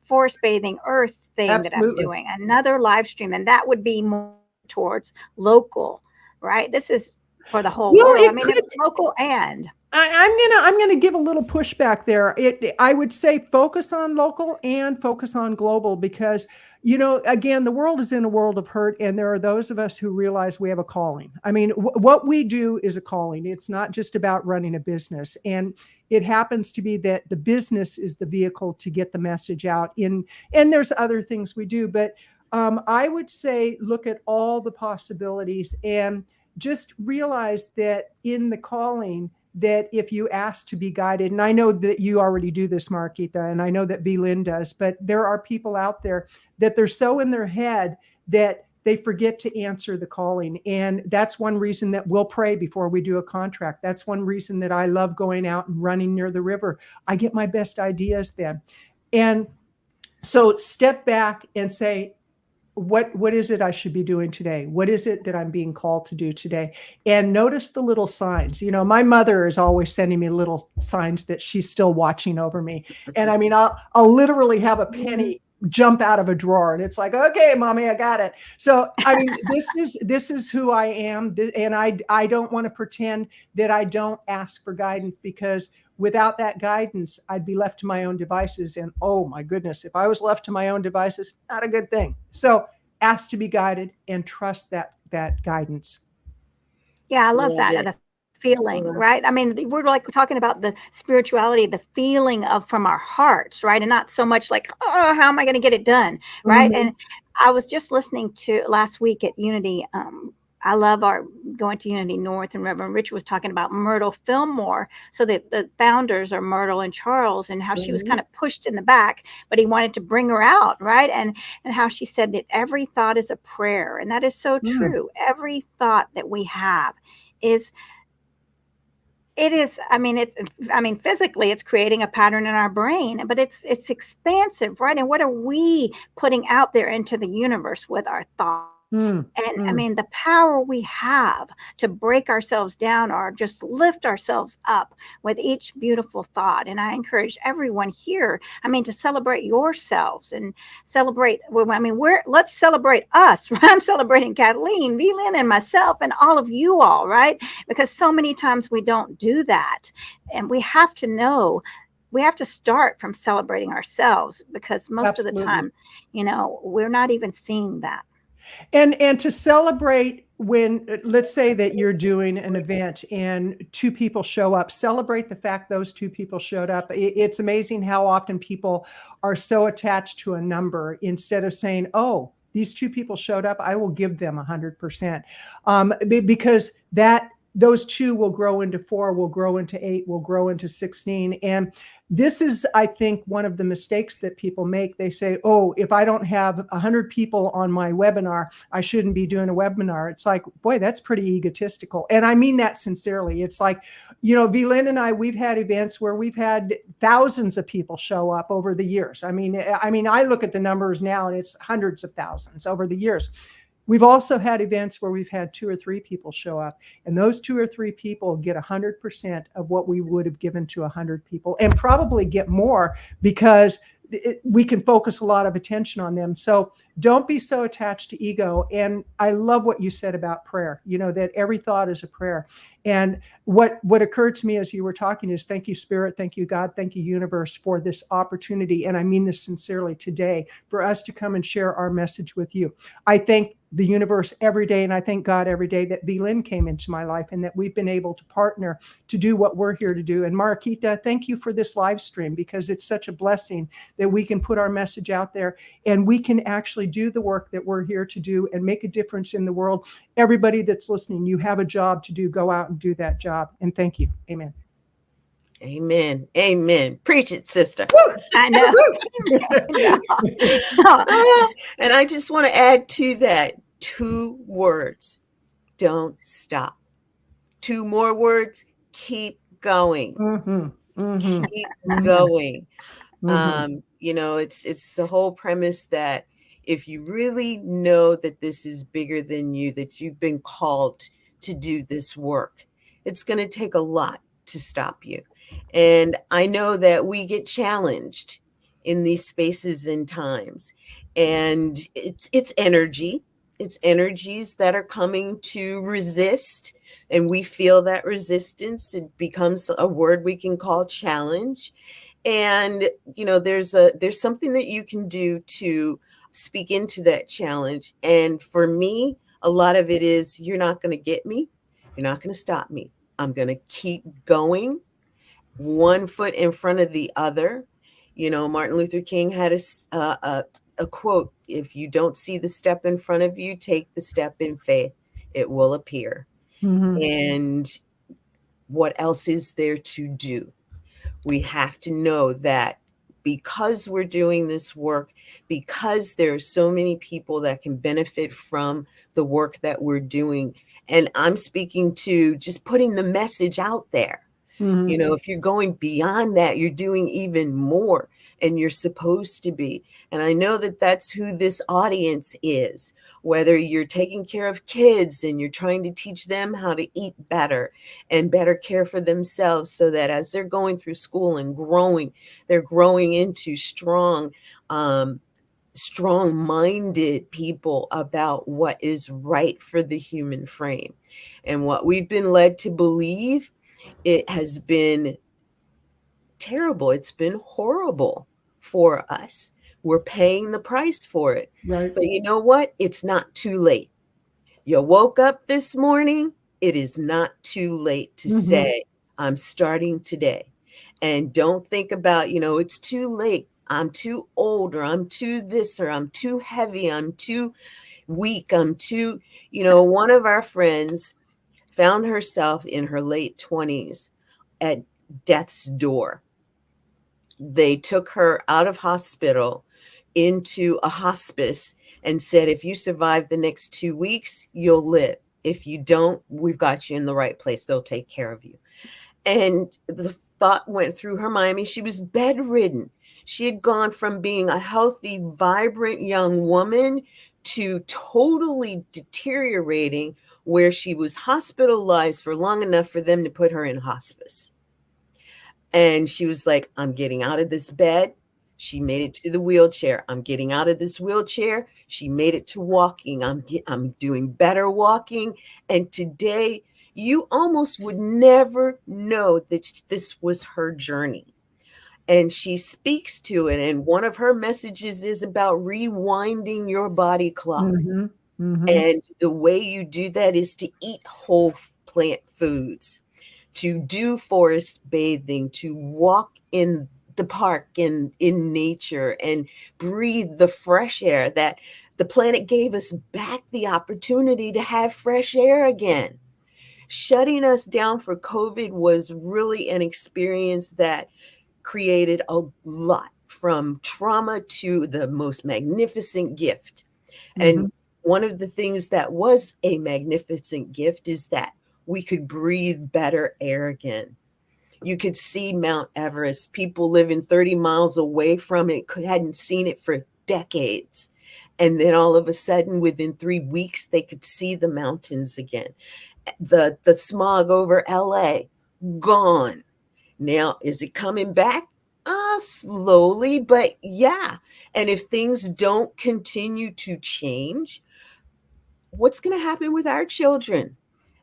forest bathing earth thing that I'm Absolutely. doing, another live stream. And that would be more towards local. Right. This is for the whole Well, world. it It's local and. I'm gonna give a little pushback there. I would say focus on local and focus on global, because again, the world is in a world of hurt, and there are those of us who realize we have a calling. I mean, what we do is a calling. It's not just about running a business. And it happens to be that the business is the vehicle to get the message out and there's other things we do. But I would say, look at all the possibilities and just realize that in the calling, that if you ask to be guided, and I know that you already do this, Mariquita, and I know that V.Lynn does, but there are people out there that they're so in their head that they forget to answer the calling. And that's one reason that we'll pray before we do a contract. That's one reason that I love going out and running near the river. I get my best ideas then. And so step back and say, what is it I should be doing today? What is it that I'm being called to do today? And notice the little signs. My mother is always sending me little signs that she's still watching over me. And I mean, I'll literally have a penny jump out of a drawer and it's like, okay, mommy, I got it. So, I mean, this is who I am. And I don't want to pretend that I don't ask for guidance, because without that guidance, I'd be left to my own devices. And oh my goodness, if I was left to my own devices, not a good thing. So ask to be guided and trust that guidance. Yeah, I love that. The feeling, right? I mean, we're talking about the spirituality, the feeling from our hearts, right? And not so much like, oh, how am I going to get it done, right? Mm-hmm. And I was just listening to last week at Unity. I love going to Unity North, and Reverend Rich was talking about Myrtle Fillmore. So the founders are Myrtle and Charles, and how she was kind of pushed in the back, but he wanted to bring her out, right? And how she said that every thought is a prayer. And that is so true. Every thought that we have physically it's creating a pattern in our brain, but it's expansive, right? And what are we putting out there into the universe with our thoughts? I mean, the power we have to break ourselves down or just lift ourselves up with each beautiful thought. And I encourage everyone here, to celebrate yourselves and celebrate. Let's celebrate us. Right? I'm celebrating Kathleen, V.Lynn, and myself, and all of you all, right? Because so many times we don't do that. And we have to know, we have to start from celebrating ourselves, because most of the time, we're not even seeing that. And to celebrate when, let's say that you're doing an event and 2 people show up, celebrate the fact those 2 people showed up. It's amazing how often people are so attached to a number instead of saying, oh, these 2 people showed up, I will give them 100%. Because those 2 will grow into 4, will grow into 8, will grow into 16. And this is, I think, one of the mistakes that people make. They say, oh, if I don't have 100 people on my webinar, I shouldn't be doing a webinar. It's like, boy, that's pretty egotistical. And I mean that sincerely. It's like, V.Lynn and I, we've had events where we've had thousands of people show up over the years. I mean, I look at the numbers now and it's hundreds of thousands over the years. We've also had events where we've had 2 or 3 people show up, and those 2 or 3 people get 100% of what we would have given to 100 people, and probably get more, because we can focus a lot of attention on them. So don't be so attached to ego. And I love what you said about prayer, that every thought is a prayer. And what occurred to me as you were talking is, thank you, Spirit, thank you, God, thank you, universe, for this opportunity. And I mean this sincerely today, for us to come and share our message with you. I thank the universe every day, and I thank God every day that V.Lynn came into my life and that we've been able to partner to do what we're here to do. And Mariquita, thank you for this live stream, because it's such a blessing that we can put our message out there and we can actually do the work that we're here to do and make a difference in the world. Everybody that's listening, you have a job to do. Go out and do that job. And thank you. Amen. Amen. Amen. Preach it, sister. I know. And I just want to add to that 2 words: don't stop. 2 more words: keep going. Keep going. It's the whole premise that if you really know that this is bigger than you, that you've been called to do this work, it's going to take a lot to stop you. And I know that we get challenged in these spaces and times, and it's energy. It's energies that are coming to resist, and we feel that resistance. It becomes a word we can call challenge. And there's something that you can do to speak into that challenge. And for me, a lot of it is, you're not going to get me. You're not going to stop me. I'm going to keep going, one foot in front of the other. You know, Martin Luther King had a quote: if you don't see the step in front of you, take the step in faith. It will appear. Mhm. And what else is there to do? We have to know that because we're doing this work, because there are so many people that can benefit from the work that we're doing. And I'm speaking to just putting the message out there. You Mhm. know, if you're going beyond that, you're doing even more, and you're supposed to be. And I know that that's who this audience is, whether you're taking care of kids and you're trying to teach them how to eat better and better care for themselves, so that as they're going through school and growing, they're growing into strong-minded people about what is right for the human frame. And what we've been led to believe, it has been terrible. It's been horrible for us. We're paying the price for it. Right. But you know what? It's not too late. You woke up this morning, it is not too late to Mhm. say, I'm starting today. And don't think about, it's too late. I'm too old, or I'm too this, or I'm too heavy, I'm too weak, I'm too, one of our friends found herself in her late 20s at death's door. They took her out of hospital into a hospice and said, if you survive the next 2 weeks, you'll live. If you don't, we've got you in the right place. They'll take care of you. And the thought went through her mind. I mean, she was bedridden. She had gone from being a healthy, vibrant young woman to totally deteriorating, where she was hospitalized for long enough for them to put her in hospice. And she was like, I'm getting out of this bed. She made it to the wheelchair. I'm getting out of this wheelchair. She made it to walking. I'm doing better walking. And today, you almost would never know that this was her journey. And she speaks to it. And one of her messages is about rewinding your body clock. Mhm. Mhm. And the way you do that is to eat whole plant foods, to do forest bathing, to walk in the park and in nature and breathe the fresh air that the planet gave us back the opportunity to have fresh air again. Shutting us down for COVID was really an experience that created a lot, from trauma to the most magnificent gift. And Mhm. one of the things that was a magnificent gift is that we could breathe better air again. You could see Mount Everest. People living 30 miles away from it hadn't seen it for decades. And then all of a sudden, within 3 weeks, they could see the mountains again. The smog over LA, gone. Now, is it coming back? Slowly, but yeah. And if things don't continue to change, what's going to happen with our children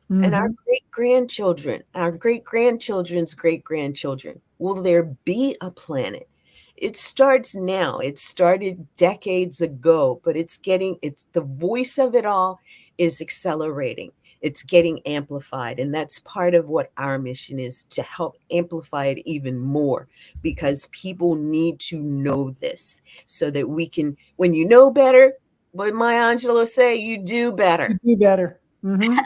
and our Mhm. great grandchildren, our great grandchildren's great grandchildren? Will there be a planet? It starts now. It started decades ago, but it's the voice of it all is accelerating. It's getting amplified. And that's part of what our mission is, to help amplify it even more, because people need to know this so that we can, when you know better, what Maya Angelou say, you do better. You do better. Mhm.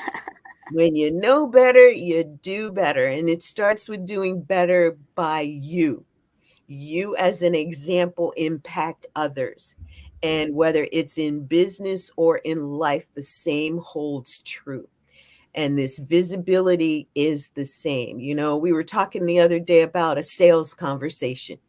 When you know better, you do better. And it starts with doing better by you. You, as an example, impact others. And whether it's in business or in life, the same holds true. And this visibility is the same. We were talking the other day about a sales conversation.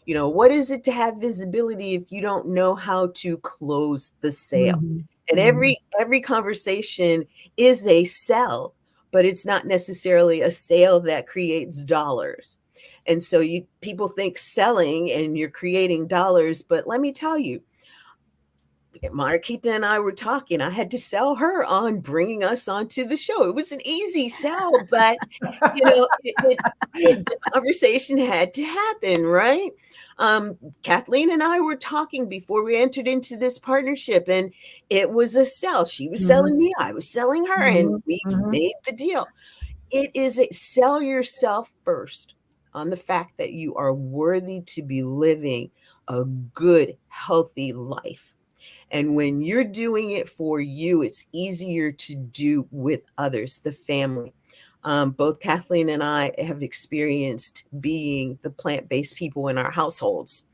What is it to have visibility if you don't know how to close the sale? Mhm. And Mhm. every conversation is a sell, but it's not necessarily a sale that creates dollars. And so people think selling and you're creating dollars, but let me tell you, Mariquita and I were talking. I had to sell her on bringing us onto the show. It was an easy sell, but the conversation had to happen, right? Kathleen and I were talking before we entered into this partnership, and it was a sell. She was selling me, I was selling her, and we made the deal. It is a sell yourself first on the fact that you are worthy to be living a good, healthy life. And when you're doing it for you, it's easier to do with others, the family. Both Kathleen and I have experienced being the plant-based people in our households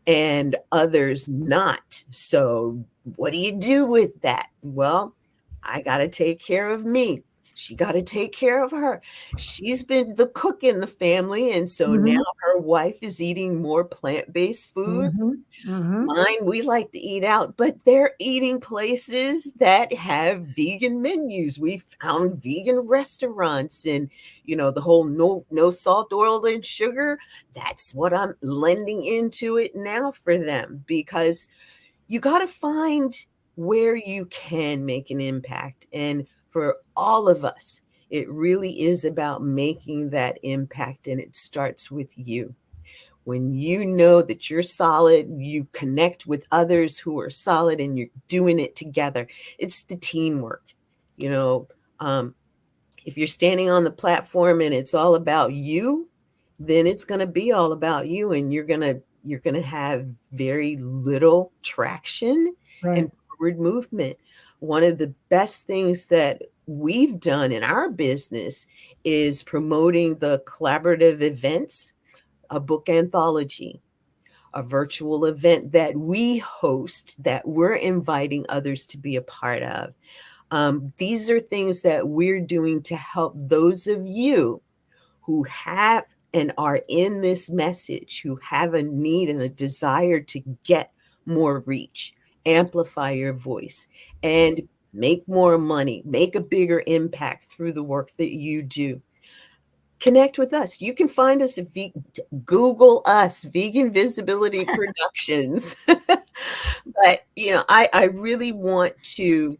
and others not. So what do you do with that? Well, I got to take care of me. She got to take care of her. She's been the cook in the family. And so now her wife is eating more plant-based foods. Mine, we like to eat out, but they're eating places that have vegan menus. We found vegan restaurants, and the whole no salt, oil, and sugar. That's what I'm lending into it now for them, because you got to find where you can make an impact. And for all of us, it really is about making that impact, and it starts with you. When you know that you're solid, you connect with others who are solid, and you're doing it together. It's the teamwork. If you're standing on the platform and it's all about you, then it's going to be all about you, and you're going to have very little traction and forward movement. One of the best things that we've done in our business is promoting the collaborative events, a book anthology, a virtual event that we host that we're inviting others to be a part of. These are things that we're doing to help those of you who have and are in this message, who have a need and a desire to get more reach, amplify your voice, and make more money, make a bigger impact through the work that you do. Connect with us. You can find us at Google us, Vegan Visibility Productions. But, I really want to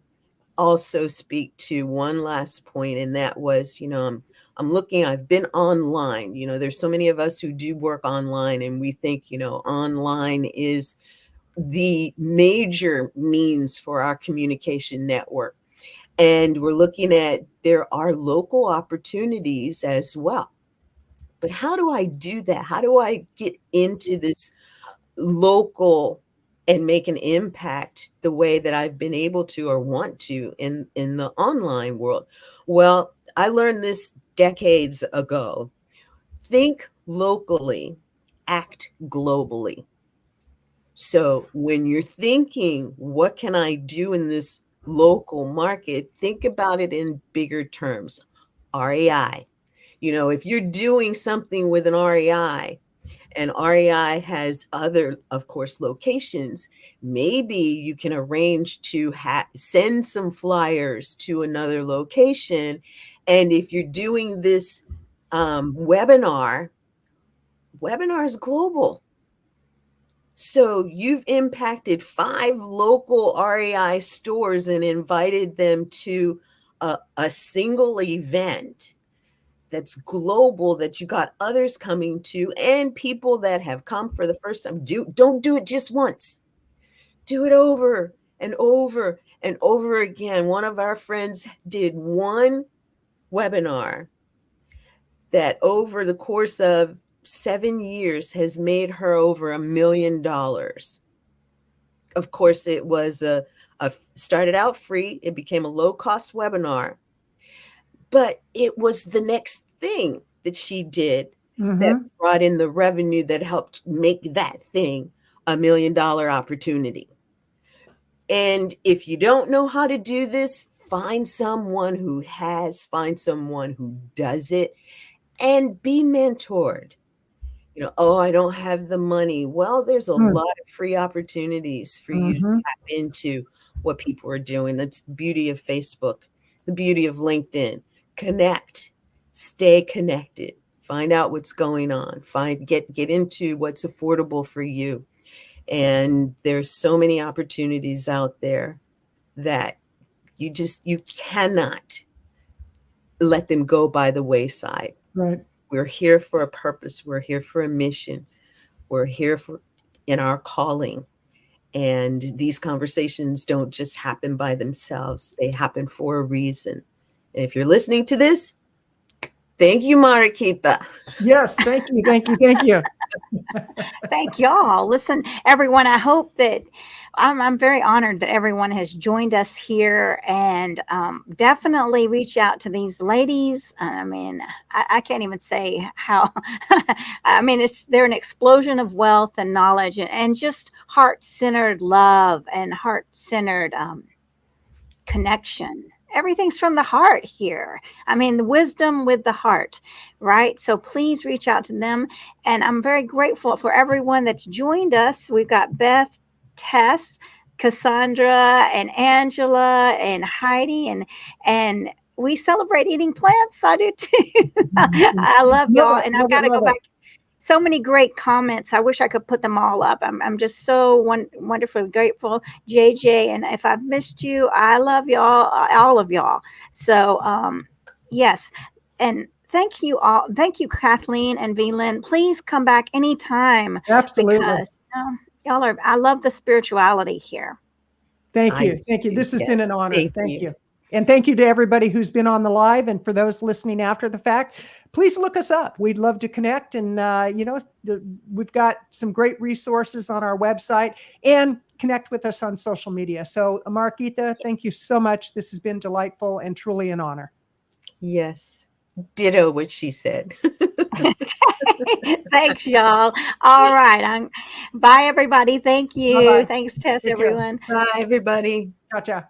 also speak to one last point, and that was, I'm looking, I've been online. There's so many of us who do work online, and we think, online is the major means for our communication network. And we're looking at, there are local opportunities as well. But how do I do that? How do I get into this local and make an impact the way that I've been able to or want to in the online world? Well, I learned this decades ago. Think locally, act globally. So when you're thinking, what can I do in this local market? Think about it in bigger terms. REI. If you're doing something with an REI, and REI has other, of course, locations, maybe you can arrange to send some flyers to another location. And if you're doing this webinar is global. So you've impacted 5 local REI stores and invited them to a single event that's global, that you got others coming to, and people that have come for the first time. Don't do it just once. Do it over and over and over again. One of our friends did one webinar that over the course of 7 years has made her over $1 million. Of course, it was started out free. It became a low-cost webinar. But it was the next thing that she did that brought in the revenue that helped make that thing $1 million opportunity. And if you don't know how to do this, find someone who find someone who does it, and be mentored. I don't have the money. Well, there's a lot of free opportunities for you to tap into what people are doing. That's the beauty of Facebook, the beauty of LinkedIn. Connect, stay connected, find out what's going on, get into what's affordable for you. And there's so many opportunities out there that you cannot let them go by the wayside. Right. We're here for a purpose. We're here for a mission. We're here in our calling. And these conversations don't just happen by themselves. They happen for a reason. And if you're listening to this, thank you, Mariquita. Yes, thank you, thank you, thank you. Thank y'all. Listen, everyone, I hope that I'm very honored that everyone has joined us here, and definitely reach out to these ladies. I mean, I can't even say how. I mean, they're an explosion of wealth and knowledge, and just heart-centered love and heart-centered connection. Everything's from the heart here. I mean, the wisdom with the heart, right? So please reach out to them. And I'm very grateful for everyone that's joined us. We've got Beth, Tess, Cassandra, and Angela, and Heidi, and we celebrate eating plants. I do too. I love y'all. And I've got to go back. So many great comments. I wish I could put them all up. I'm just so wonderfully grateful. JJ, and if I've missed you, I love y'all, all of y'all. So, yes. And thank you all. Thank you, Kathleen and V.Lynn. Please come back anytime. Absolutely. Because, y'all are, I love the spirituality here. Thank you. Thank you. This has been an honor. Thank you. And thank you to everybody who's been on the live. And for those listening after the fact, please look us up. We'd love to connect. And, we've got some great resources on our website, and connect with us on social media. So, Mariquita, thank you so much. This has been delightful and truly an honor. Yes. Ditto what she said. Thanks, y'all. All right. Bye, everybody. Thank you. Bye-bye. Thanks, Tess, Take care. everyone. Bye, everybody. Ciao, ciao.